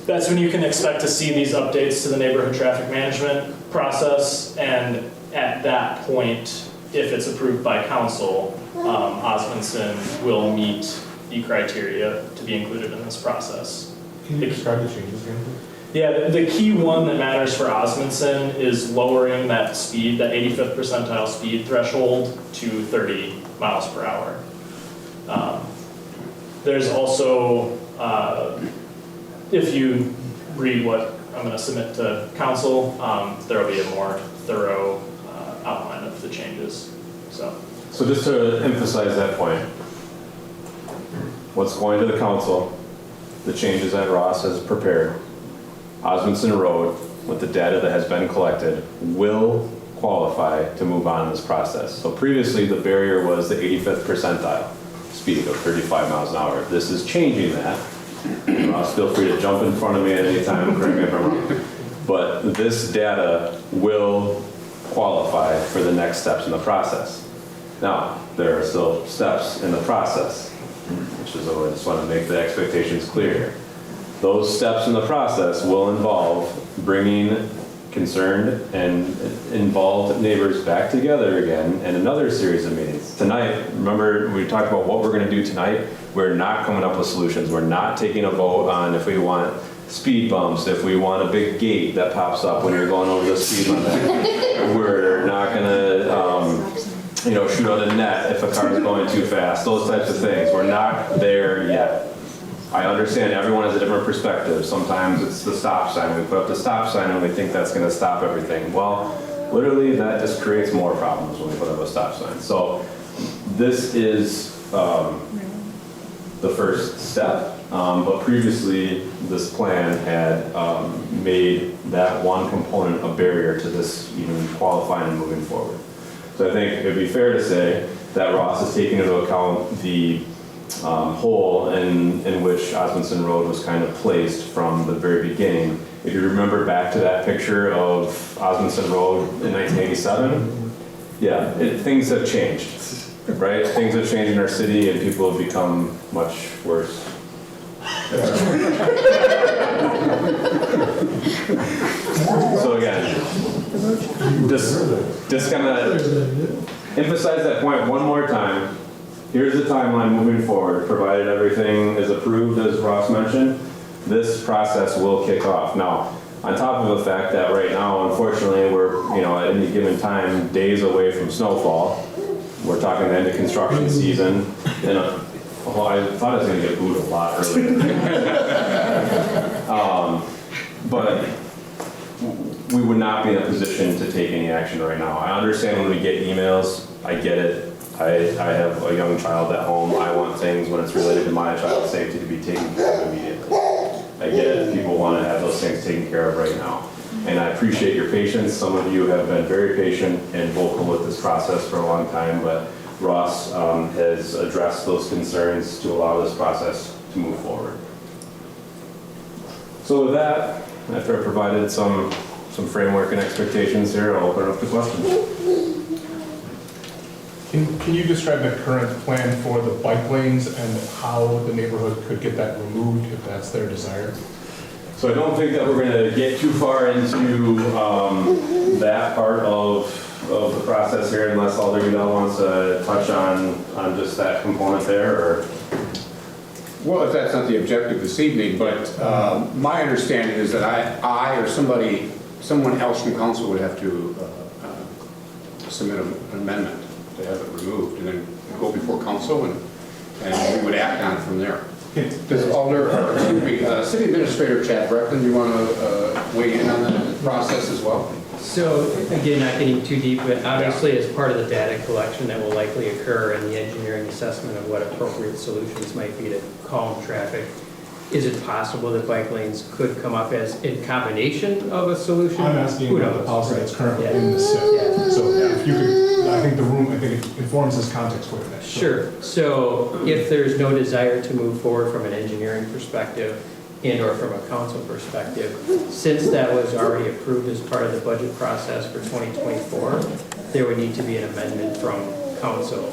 that's when you can expect to see these updates to the neighborhood traffic management process, and at that point, if it's approved by council, Osmundsen will meet the criteria to be included in this process. Can you describe the changes again, please? Yeah, the key one that matters for Osmundsen is lowering that speed, that 85th percentile speed threshold to 30 miles per hour. There's also, if you read what I'm going to submit to council, there will be a more thorough outline of the changes. So just to emphasize that point, what's going to the council, the changes that Ross has prepared, Osmundsen Road, with the data that has been collected, will qualify to move on in this process. So previously the barrier was the 85th percentile speed of 35 miles an hour. This is changing that. Ross, feel free to jump in front of me at any time and correct me if I'm wrong. But this data will qualify for the next steps in the process. Now, there are still steps in the process, which is I just want to make the expectations clear here. Those steps in the process will involve bringing concerned and involved neighbors back together again in another series of meetings. Tonight, remember we talked about what we're going to do tonight? We're not coming up with solutions. We're not taking a vote on if we want speed bumps, if we want a big gate that pops up when you're going over the speed limit. We're not going to shoot out a net if a car is going too fast, those types of things. We're not there yet. I understand everyone has a different perspective. Sometimes it's the stop sign. We put up the stop sign and we think that's going to stop everything. Well, literally that just creates more problems when we put up a stop sign. So this is the first step, but previously this plan had made that one component a barrier to this even qualifying and moving forward. So I think it would be fair to say that Ross has taken into account the hole in which Osmundsen Road was kind of placed from the very beginning. If you remember back to that picture of Osmundsen Road in 1987, yeah, things have changed, right? Things have changed in our city and people have become much worse. So again, just kind of emphasize that point one more time. Here's the timeline moving forward, provided everything is approved as Ross mentioned, this process will kick off. Now, on top of the fact that right now, unfortunately, we're at any given time days away from snowfall. We're talking the end of construction season. I thought I was going to get booed a lot earlier. But we would not be in a position to take any action right now. I understand when we get emails, I get it. I have a young child at home. I want things when it's related to my child's safety to be taken care of immediately. I get it. People want to have those things taken care of right now. And I appreciate your patience. Some of you have been very patient and vocal with this process for a long time, but Ross has addressed those concerns to allow this process to move forward. So with that, after I provided some framework and expectations here, I'll open it up to questions. Can you describe the current plan for the bike lanes and how the neighborhood could get that removed if that's their desire? So I don't think that we're going to get too far into that part of the process here unless Alder Udall wants to touch on just that component there, or? Well, if that's not the objective this evening, but my understanding is that I or someone else from council would have to submit an amendment to have it removed and then go before council and we would act on it from there. Does City Administrator Chad Breckland, do you want to weigh in on that process as well? So again, not getting too deep, but obviously as part of the data collection that will likely occur and the engineering assessment of what appropriate solutions might be to calm traffic, is it possible that bike lanes could come up as in combination of a solution? I'm asking Who about knows? the policy that's currently Yeah. in the SIP. Yeah. So if you could, I think it informs this context quite a bit. Sure. So if there's no desire to move forward from an engineering perspective and or from a council perspective, since that was already approved as part of the budget process for 2024, there would need to be an amendment from council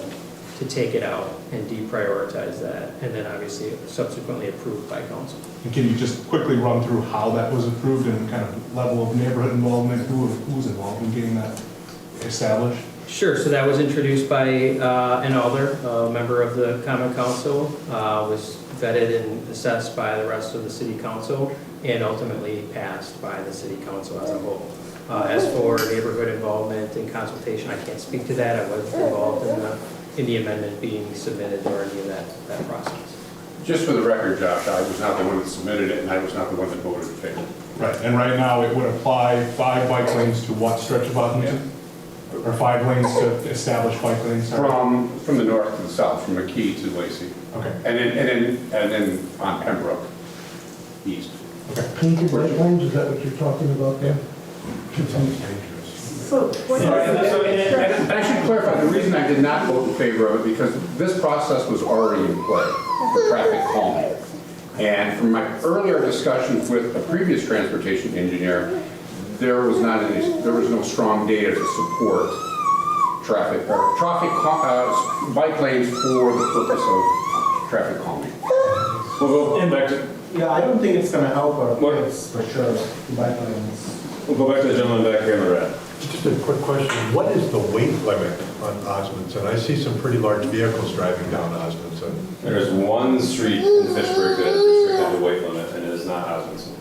to take it out and deprioritize that, and then obviously subsequently approved by council. And can you just quickly run through how that was approved and kind of level of neighborhood involvement, who's involved in getting that established? Sure, so that was introduced by an alder, a member of the common council, was vetted and assessed by the rest of the city council, and ultimately passed by the city council as a whole. As for neighborhood involvement and consultation, I can't speak to that. I wasn't involved in the amendment being submitted or any of that process. Just for the record, Josh, I was not the one that submitted it and I was not the one that voted in favor. Right, and right now it would apply 5 bike lanes to what stretch of Osmundsen? Or 5 lanes to establish bike lanes? From the north to the south, from McKee to Lacey. Okay. And then on Pembroke, east. Painted bike lanes, is that what you're talking about there? So what is And I should clarify, the reason I did not vote in favor of it, because this process was already in play for traffic calming. And from my earlier discussions with a previous transportation engineer, there was no strong data to support bike lanes for the purpose of traffic calming. We'll go back to, Yeah, I don't think it's gonna help our What? kids for sure, the bike lanes. we'll go back to the gentleman back here in the red. Just a quick question. What is the weight limit on Osmundsen? I see some pretty large vehicles driving down Osmundsen. There's one street in Fitchburg that is restricted to weight limit, and it is not Osmundsen.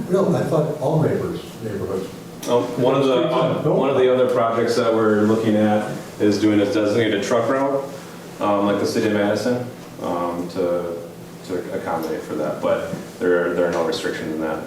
Really? I thought all neighborhoods. One of the other projects that we're looking at is doing a designated truck route, like the city of Madison, to accommodate for that. But there are no restrictions in that.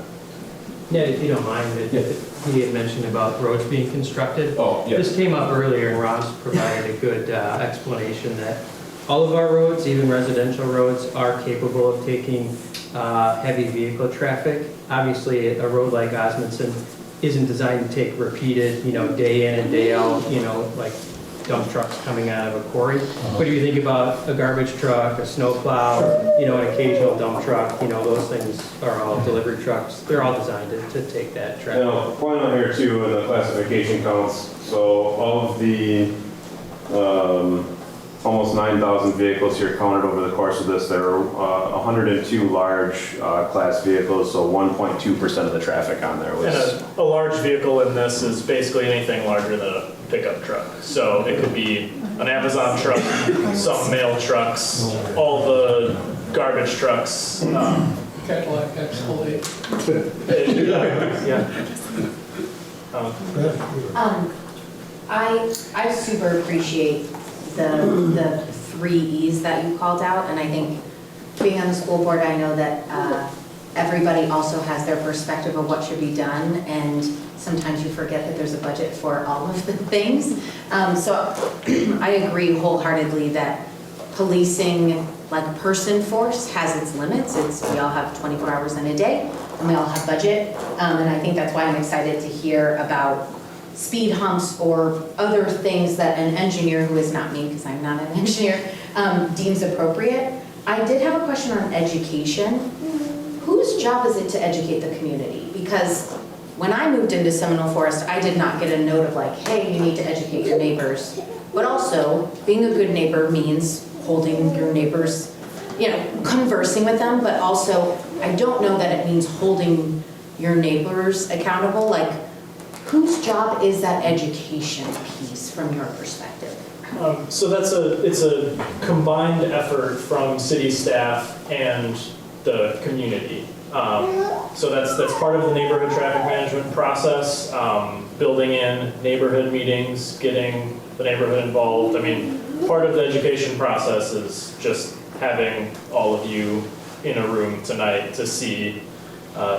Yeah, if you don't mind, he had mentioned about roads being constructed. Oh, yes. This came up earlier, and Ross provided a good explanation that all of our roads, even residential roads, are capable of taking heavy vehicle traffic. Obviously, a road like Osmundsen isn't designed to take repeated, day in and day out, like dump trucks coming out of a quarry. But if you think about a garbage truck, a snow plow, an occasional dump truck, those things are all delivery trucks. They're all designed to take that traffic. And I'll point out here too in the classification counts. So of the almost 9,000 vehicles here counted over the course of this, there are 102 large class vehicles, so 1.2% of the traffic on there was. And a large vehicle in this is basically anything larger than a pickup truck. So it could be an Amazon truck, some mail trucks, all the garbage trucks. Cadillac Escalade. Yeah. I super appreciate the 3 E's that you called out, and I think being on the school board, I know that everybody also has their perspective of what should be done, and sometimes you forget that there's a budget for all of the things. So I agree wholeheartedly that policing, like person force, has its limits. We all have 24 hours in a day, and we all have budget. And I think that's why I'm excited to hear about speed humps or other things that an engineer, who is not me because I'm not an engineer, deems appropriate. I did have a question on education. Whose job is it to educate the community? Because when I moved into Seminole Forest, I did not get a note of like, hey, you need to educate your neighbors. But also, being a good neighbor means holding your neighbors, conversing with them, but also, I don't know that it means holding your neighbors accountable. Like, whose job is that education piece from your perspective? So it's a combined effort from city staff and the community. So that's part of the neighborhood traffic management process, building in neighborhood meetings, getting the neighborhood involved. I mean, part of the education process is just having all of you in a room tonight to see,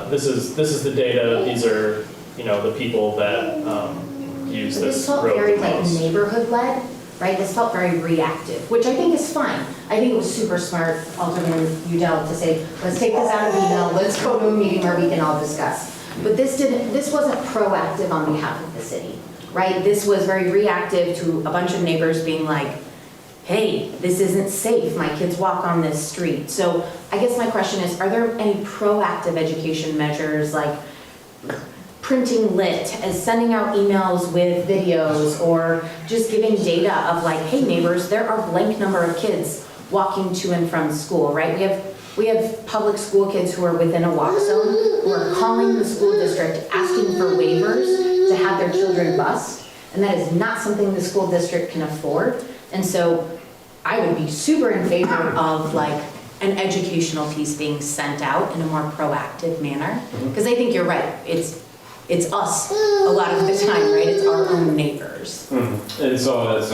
this is the data, these are, the people that use this felt road very the like most. neighborhood-led, right? This felt very reactive, which I think is fine. I think it was super smart, Alderman Udell, to say, let's take this out of email, let's go to a meeting where we can all discuss. But this wasn't proactive on behalf of the city, right? This was very reactive to a bunch of neighbors being like, hey, this isn't safe, my kids walk on this street. So I guess my question is, are there any proactive education measures like printing lit, as sending out emails with videos, or just giving data of like, hey neighbors, there are blank number of kids walking to and from school, right? We have public school kids who are within a walk zone, who are calling the school district asking for waivers to have their children bused, and that is not something the school district can afford. And so I would be super in favor of like an educational piece being sent out in a more proactive manner, because I think you're right, it's us a lot of the time, right? It's our own neighbors. And so that's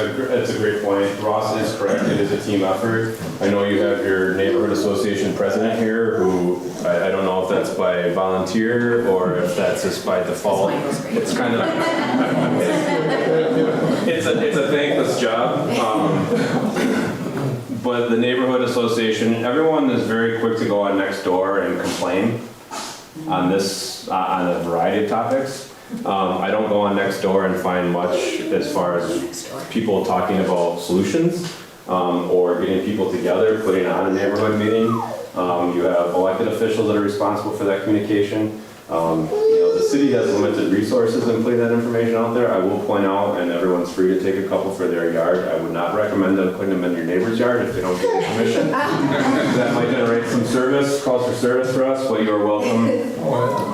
a great point. Ross is correct, it is a team effort. I know you have your neighborhood association president here who, I don't know if that's by volunteer or if that's just by default. It's kind of, it's a thankless job. But the neighborhood association, everyone is very quick to go on Nextdoor and complain on on a variety of topics. I don't go on Nextdoor and find much as far as people talking about solutions or getting people together, putting on a neighborhood meeting. You have elected officials that are responsible for that communication. The city has limited resources in putting that information out there. I will point out, and everyone's free to take a couple for their yard. I would not recommend them putting them in your neighbor's yard if they don't get the permission. That might generate some calls for service for us, but you are welcome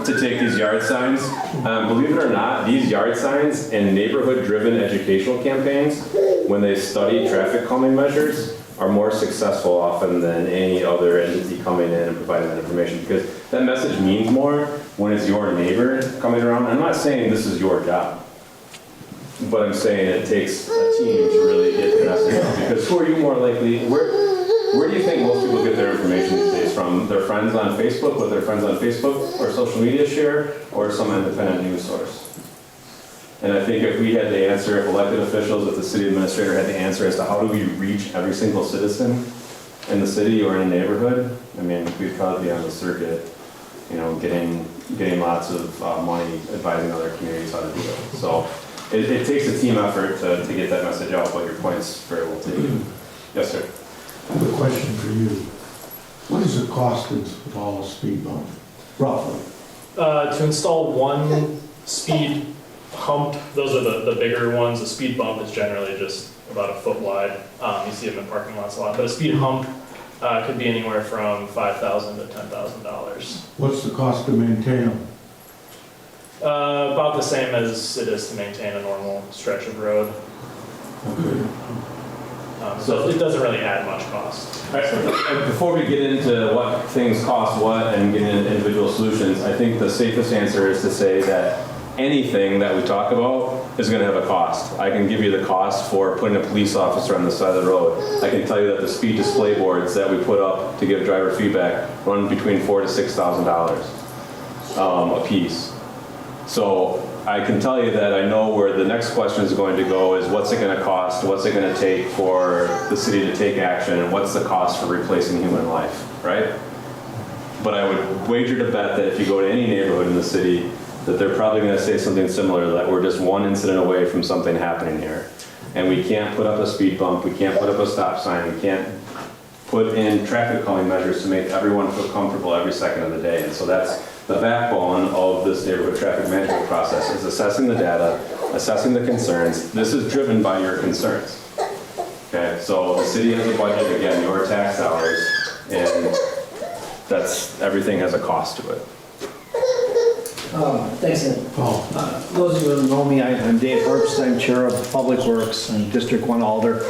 to take these yard signs. Believe it or not, these yard signs and neighborhood-driven educational campaigns, when they study traffic calming measures, are more successful often than any other entity coming in and providing that information, because that message means more when it's your neighbor coming around. I'm not saying this is your job, but I'm saying it takes a team to really get the message out, because who are you more likely, where do you think most people get their information these days from? Their friends on Facebook, what their friends on Facebook or social media share, or some independent news source? And I think if we had the answer, if elected officials, if the city administrator had the answer as to how do we reach every single citizen in the city or in a neighborhood, I mean, we'd probably be on the circuit, getting lots of money advising other communities how to do it. So it takes a team effort to get that message out, but your point's very well taken. Yes, sir. I have a question for you. What does it cost to install a speed bump, roughly? To install one speed hump, those are the bigger ones. The speed bump is generally just about a foot wide. You see them in parking lots a lot, but a speed hump could be anywhere from $5,000 to $10,000. What's the cost to maintain them? About the same as it is to maintain a normal stretch of road. Okay. So it doesn't really add much cost. Before we get into what things cost what and get into individual solutions, I think the safest answer is to say that anything that we talk about is going to have a cost. I can give you the cost for putting a police officer on the side of the road. I can tell you that the speed display boards that we put up to give driver feedback run between $4,000 to $6,000 a piece. So I can tell you that I know where the next question is going to go is what's it going to cost, what's it going to take for the city to take action, and what's the cost for replacing human life, right? But I would wager to bet that if you go to any neighborhood in the city, that they're probably going to say something similar, that we're just one incident away from something happening here. And we can't put up a speed bump, we can't put up a stop sign, we can't put in traffic calming measures to make everyone feel comfortable every second of the day. And so that's the backbone of this neighborhood traffic management process, is assessing the data, assessing the concerns. This is driven by your concerns. Okay, so the city has a budget, again, your tax dollars, and everything has a cost to it. Thanks, Ed. Those of you who know me, I'm Dave Herbst. I'm Chair of Public Works and District 1 Alder.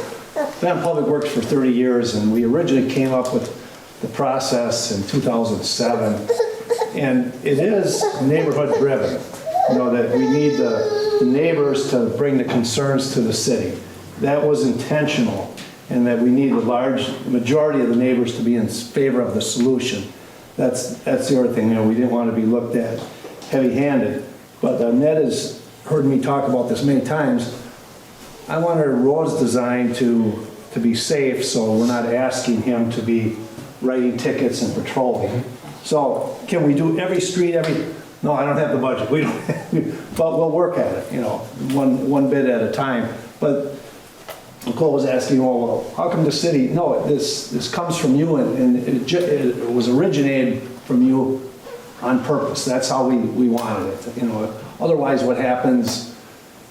Been on Public Works for 30 years, and we originally came up with the process in 2007. And it is neighborhood driven, you know, that we need the neighbors to bring the concerns to the city. That was intentional, and that we need a large majority of the neighbors to be in favor of the solution. That's the other thing, you know, we didn't want to be looked at heavy-handed. But Ned has heard me talk about this many times. I want our roads designed to be safe, so we're not asking him to be writing tickets and patrolling. So can we do every street, no, I don't have the budget. We don't, but we'll work at it, you know, one bit at a time. But Nicole was asking, well, how come the city, no, this comes from you, and it was originated from you on purpose. That's how we wanted it, you know. Otherwise what happens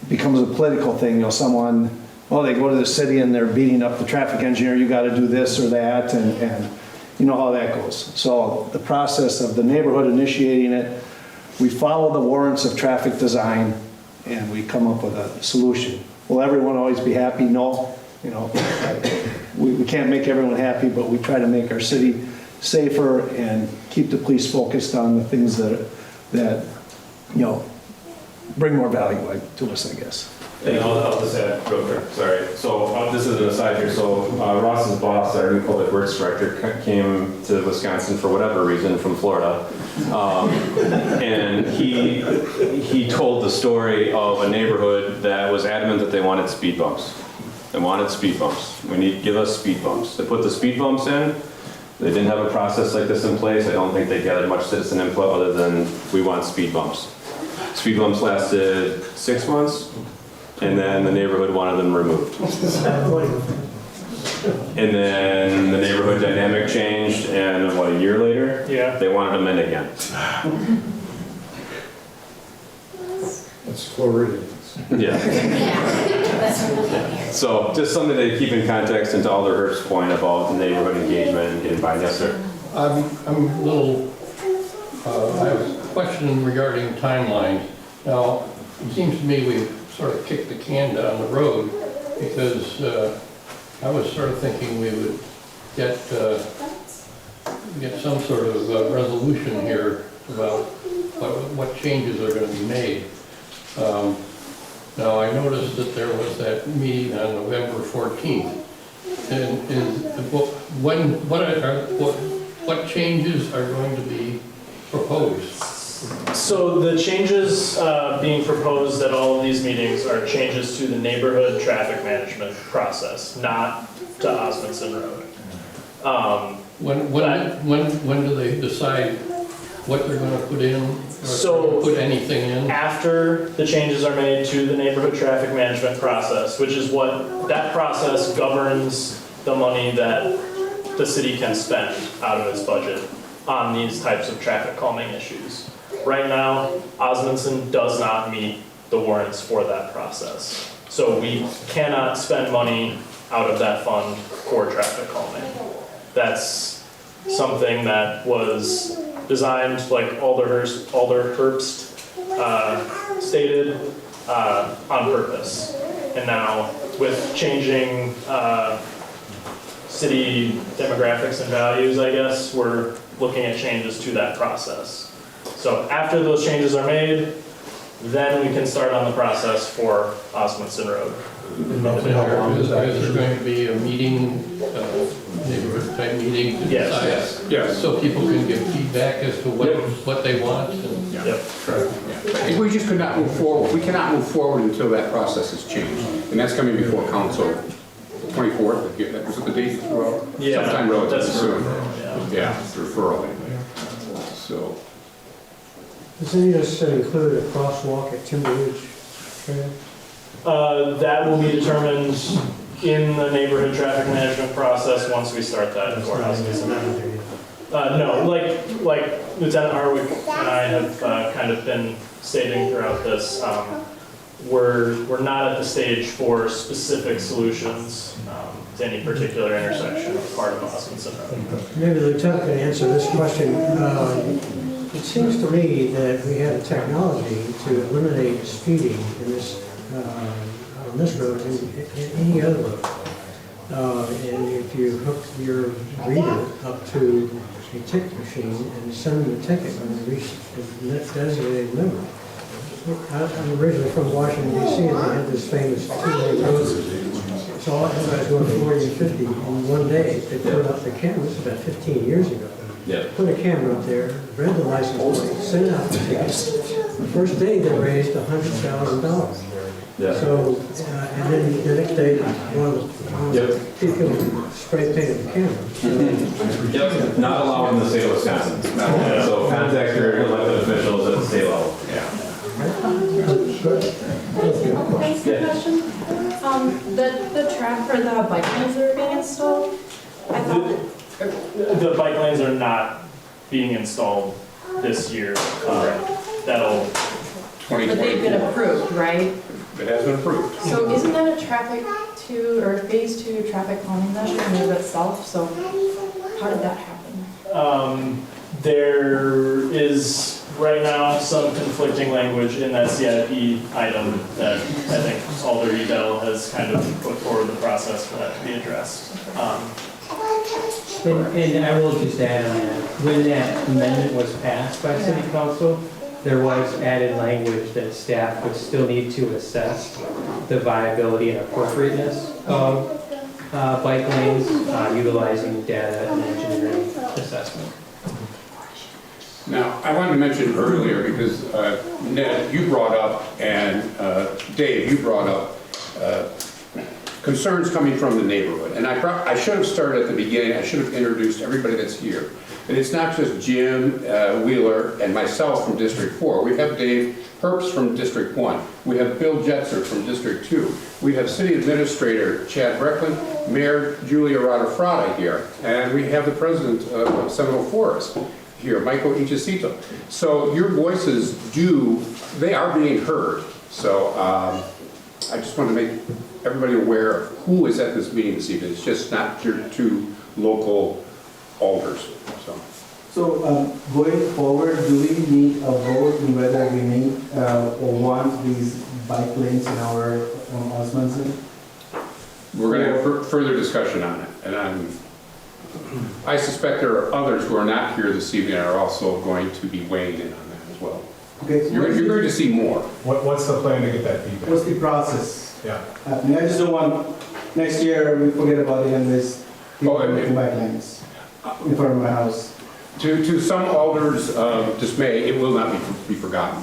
becomes a political thing, you know, someone, well, they go to the city and they're beating up the traffic engineer, you got to do this or that, and you know how that goes. So the process of the neighborhood initiating it, we follow the warrants of traffic design, and we come up with a solution. Will everyone always be happy? No. You know, we can't make everyone happy, but we try to make our city safer and keep the police focused on the things that you know, bring more value to us, I guess. And I'll just add real quick, sorry. So this is an aside here. So Ross's boss, our new public works director, came to Wisconsin for whatever reason from Florida. And he told the story of a neighborhood that was adamant that they wanted speed bumps. They wanted speed bumps. Give us speed bumps. They put the speed bumps in. They didn't have a process like this in place. I don't think they gathered much citizen input other than we want speed bumps. Speed bumps lasted 6 months. And then the neighborhood wanted them removed. And then the neighborhood dynamic changed, and a year later, they wanted them in again. That's Florida. Yeah. So just something to keep in context, and to Alder Herbst's point about neighborhood engagement and getting by. Yes, sir. I'm a little, I have a question regarding timeline. Now, it seems to me we've sort of kicked the can down the road, because I was sort of thinking we would get some sort of resolution here about what changes are going to be made. Now, I noticed that there was that meeting on November 14th. And what changes are going to be proposed? So the changes being proposed at all of these meetings are changes to the neighborhood traffic management process, not to Osmundsen Road. When do they decide what they're going to put in? So put anything in? After the changes are made to the neighborhood traffic management process, which is what that process governs the money that the city can spend out of its budget on these types of traffic calming issues. Right now, Osmundsen does not meet the warrants for that process. So we cannot spend money out of that fund for traffic calming. That's something that was designed, like Alder Herbst stated, on purpose. And now with changing city demographics and values, I guess, we're looking at changes to that process. So after those changes are made, then we can start on the process for Osmundsen Road. Roughly how long is that? Is there going to be a meeting, neighborhood type meeting to Yes, decide? Yes, yes. So people can give feedback as to what they want? And Yep. And we just could not move forward, we cannot move forward until that process is changed. And that's coming before council, 24th, was it the date as well? Yeah, Sometime relatively that's soon. referral, Yeah, it's referral anyway. So, Does any of this include a crosswalk at Timber Ridge Trail? That will be determined in the neighborhood traffic management process once we start that for Osmundsen. No, like Lieutenant Harwick and I have kind of been stating throughout this, we're not at the stage for specific solutions to any particular intersection of part of Osmundsen Road. Maybe the lieutenant can answer this question. It seems to me that we have the technology to eliminate speeding in this, on this road and any other road. And if you hook your reader up to a ticket machine and send them a ticket when they reach the designated number. I'm originally from Washington DC, and they had this famous two-lane road. So all the guys going 40 and 50 in one day. They put up the cameras about 15 years ago. Yeah. Put a camera up there, read the license plate, sent out the tickets. The first day they raised $100,000. Yeah. So, and then the next day, one of the people spray painted the camera. Yep, not allowed in the state of Wisconsin. So contact your elected officials at the state level. Yeah. Thanks for the question. The track for the bike lanes that are being installed, I thought The bike lanes are not being installed this year. That'll, but they've been approved, right? it has been approved. So isn't that a traffic two or phase two traffic calming measure in and of itself? So how did that happen? there is right now some conflicting language in that CIP item that I think Alder Udell has kind of put forward the process for that to be addressed. And I will just add on that, when that amendment was passed by city council, there was added language that staff would still need to assess the viability and appropriateness of bike lanes utilizing data and engineering assessment. Now, I wanted to mention earlier, because Ned, you brought up, and Dave, you brought up concerns coming from the neighborhood. And I should have started at the beginning, I should have introduced everybody that's here. And it's not just Jim Wheeler and myself from District 4. We have Dave Herbst from District 1. We have Bill Jetzer from District 2. We have City Administrator Chad Brecklin, Mayor Julia Radafrada here, and we have the President of Seminole Forest here, Michael Ichicito. So your voices they are being heard. So I just want to make everybody aware of who is at this meeting this evening. It's just not your two local alders. So going forward, do we need a vote in whether we need or want these bike lanes in our Osmundsen? We're going to have further discussion on it, and I suspect there are others who are not here this evening are also going to be weighing in on that as well. Okay. So you're going to see more. What's the plan to get that feedback? What's the process? Yeah. I just don't want next year we forget about it and there's people making bike lanes in front of my house. To some alders' dismay, it will not be forgotten.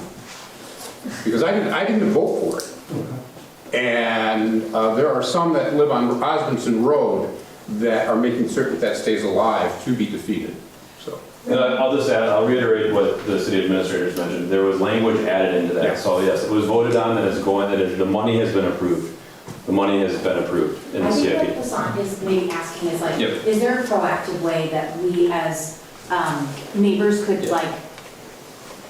Because I didn't vote for it. And there are some that live on Osmundsen Road that are making certain that stays alive to be defeated. So. I'll just add, I'll reiterate what the city administrators mentioned. There was language added into that. Yes. So yes, it was voted on and it's going, the money has been approved. The money has been approved in the CIP. I think what Hassan is maybe asking is like, Yep. is there a proactive way that we as neighbors could like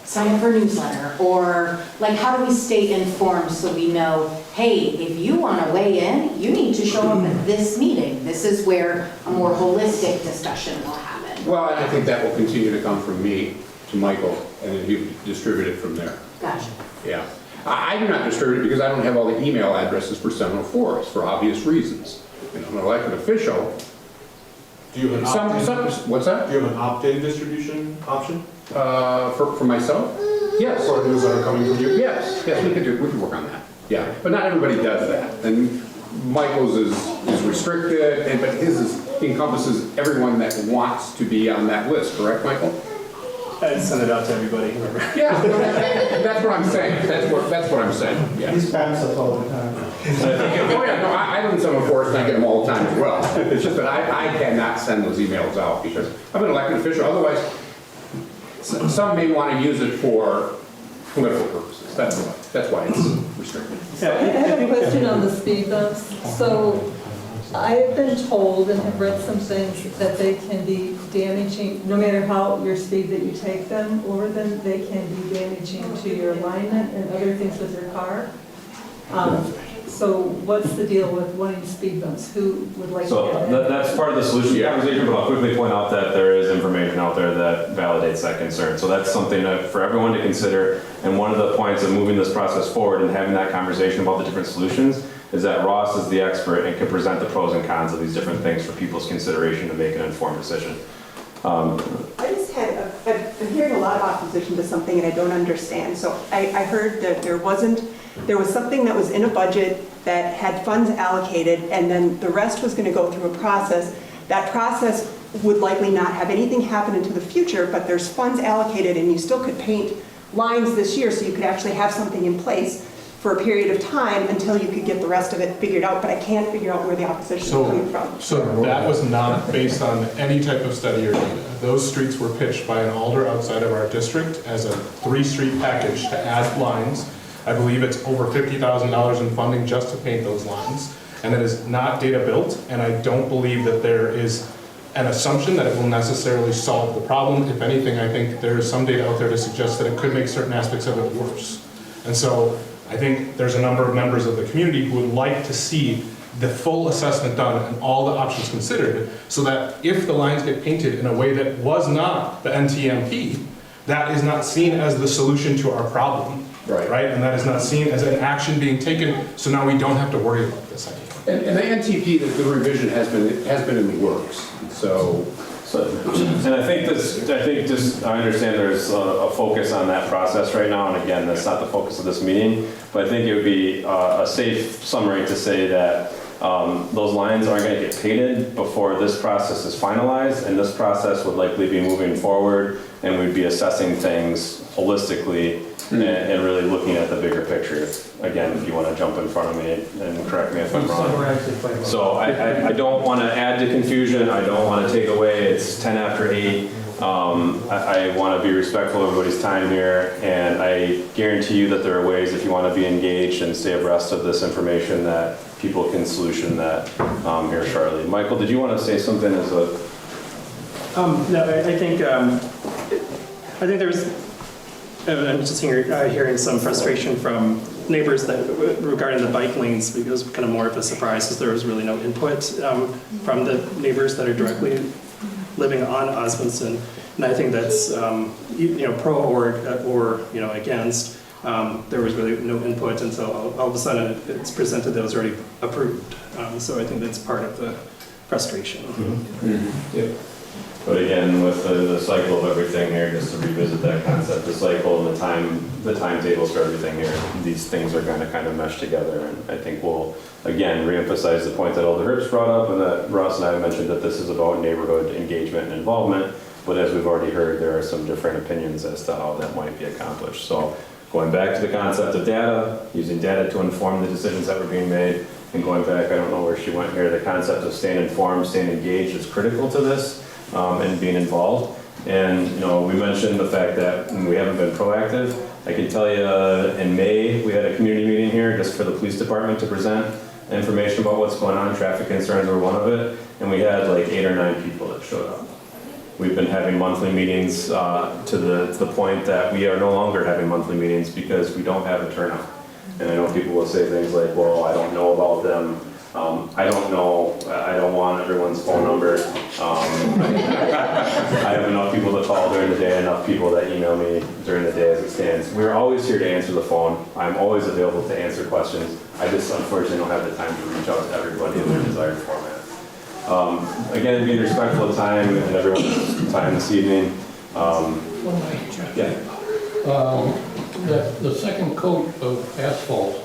sign up for a newsletter, or like how do we stay informed so we know, hey, if you want to weigh in, you need to show up at this meeting. This is where a more holistic discussion will happen. Well, I think that will continue to come from me to Michael, and then you distribute it from there. Gotcha. Yeah. I do not distribute it because I don't have all the email addresses for Seminole Forest for obvious reasons. And I'm an elected official. Do you have an opt-in? What's that? Do you have an opt-in distribution option? For myself? Yes. For those that are coming from you? Yes, we could work on that. Yeah, but not everybody does that. And Michael's is restricted, but his encompasses everyone that wants to be on that list, correct, Michael? I'd send it out to everybody. Yeah, that's what I'm saying. That's what I'm saying. Yeah. He spams us all the time. Oh yeah, no, I live in Summer Forest and I get them all the time as well. It's just that I cannot send those emails out because I'm an elected official. Otherwise, some may want to use it for political purposes. That's why it's restricted. I have a question on the speed bumps. So I've been told and have read some things that they can be damaging, no matter how your speed that you take them over them, they can be damaging to your alignment and other things with your car. So what's the deal with wanting speed bumps? Who would like So to get that? that's part of the solution conversation, but I'll quickly point out that there is information out there that validates that concern. So that's something that for everyone to consider. And one of the points of moving this process forward and having that conversation about the different solutions is that Ross is the expert and can present the pros and cons of these different things for people's consideration to make an informed decision. I just had, I'm hearing a lot of opposition to something and I don't understand. So I heard that there was something that was in a budget that had funds allocated and then the rest was going to go through a process. That process would likely not have anything happen into the future, but there's funds allocated and you still could paint lines this year so you could actually have something in place for a period of time until you could get the rest of it figured out, but I can't figure out where the opposition is coming from. So that was not based on any type of study or data. Those streets were pitched by an alder outside of our district as a 3-street package to add lines. I believe it's over $50,000 in funding just to paint those lines. And it is not data built, and I don't believe that there is an assumption that it will necessarily solve the problem. If anything, I think there is some data out there to suggest that it could make certain aspects of it worse. And so I think there's a number of members of the community who would like to see the full assessment done and all the options considered so that if the lines get painted in a way that was not the NTMP, that is not seen as the solution to our problem. Right? And that is not seen as an action being taken, so now we don't have to worry about this anymore. And the NTP, the revision has been in the works. So and I understand there's a focus on that process right now, and again, that's not the focus of this meeting, but I think it would be a safe summary to say that those lines aren't going to get painted before this process is finalized, and this process would likely be moving forward, and we'd be assessing things holistically and really looking at the bigger picture. Again, if you want to jump in front of me and correct me if I'm wrong. So I don't want to add to confusion. I don't want to take away. It's 10 after 8. I want to be respectful of everybody's time here, and I guarantee you that there are ways, if you want to be engaged and stay abreast of this information, that people can solution that here shortly. Michael, did you want to say something as a... No, I think there's... I'm just hearing some frustration from neighbors regarding the bike lanes, because it was kind of more of a surprise because there was really no input from the neighbors that are directly living on Osmundsen. And I think that's pro or against. There was really no input, and so all of a sudden it's presented that it was already approved. So I think that's part of the frustration. Yep. But again, with the cycle of everything here, just to revisit that concept, the cycle and the timetables for everything here, these things are going to kind of mesh together. And I think we'll, again, reemphasize the point that Alder Herbst brought up and that Ross and I have mentioned, that this is about neighborhood engagement and involvement. But as we've already heard, there are some different opinions as to how that might be accomplished. So going back to the concept of data, using data to inform the decisions that were being made, and going back, I don't know where she went here, the concept of staying informed, staying engaged is critical to this. And being involved. And we mentioned the fact that we haven't been proactive. I can tell you in May we had a community meeting here just for the police department to present information about what's going on. Traffic concerns were one of it, and we had like 8 or 9 people that showed up. We've been having monthly meetings to the point that we are no longer having monthly meetings because we don't have a turnout. And I know people will say things like, well, I don't know about them. I don't know, I don't want everyone's phone number. I have enough people to call during the day, enough people that email me during the day as it stands. We're always here to answer the phone. I'm always available to answer questions. I just unfortunately don't have the time to reach out to everybody in their desired format. Again, being respectful of time and everyone's time this evening. Yeah. that the second coat of asphalt.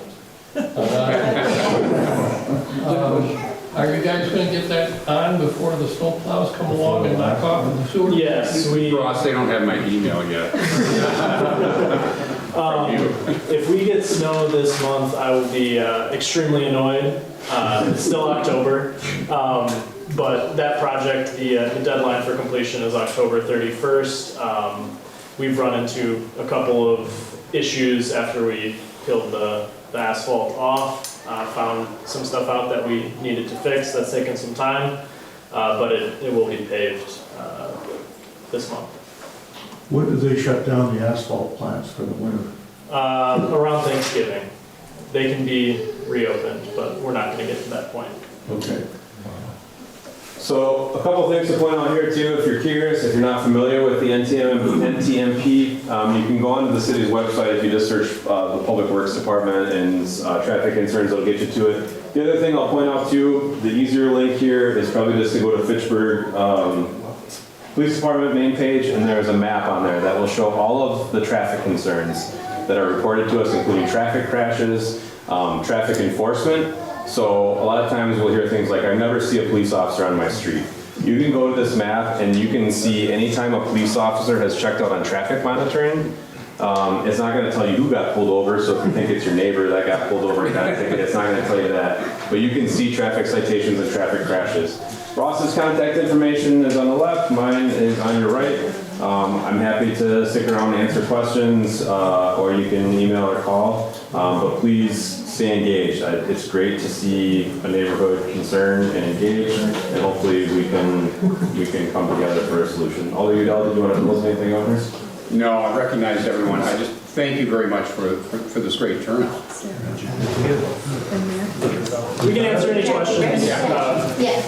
Are you guys going to get that on before the snow plows come along and knock off the sewer? Yes, Ross, they don't have my email yet. If we get snow this month, I will be extremely annoyed. It's still October, but that project, the deadline for completion is October 31st. We've run into a couple of issues after we peeled the asphalt off. Found some stuff out that we needed to fix. That's taken some time, but it will be paved this month. When do they shut down the asphalt plants for the winter? Around Thanksgiving. They can be reopened, but we're not going to get to that point. Okay. So a couple things to point out here too, if you're curious, if you're not familiar with the NTMP, you can go onto the city's website. If you just search the Public Works Department and traffic concerns, it'll get you to it. The other thing I'll point out too, the easier link here is probably just to go to Fitchburg Police Department main page, and there's a map on there that will show all of the traffic concerns that are reported to us, including traffic crashes, traffic enforcement. So a lot of times we'll hear things like, I never see a police officer on my street. You can go to this map and you can see anytime a police officer has checked out on traffic monitoring, it's not going to tell you who got pulled over. So if you think it's your neighbor that got pulled over and got a ticket, it's not going to tell you that. But you can see traffic citations and traffic crashes. Ross's contact information is on the left, mine is on your right. I'm happy to stick around and answer questions, or you can email or call, but please stay engaged. It's great to see a neighborhood concerned and engaged, and hopefully we can come together for a solution. Alder Udell, did you want to close anything on this? No, I recognized everyone. I just thank you very much for this great turnout. We can answer any questions. Yeah.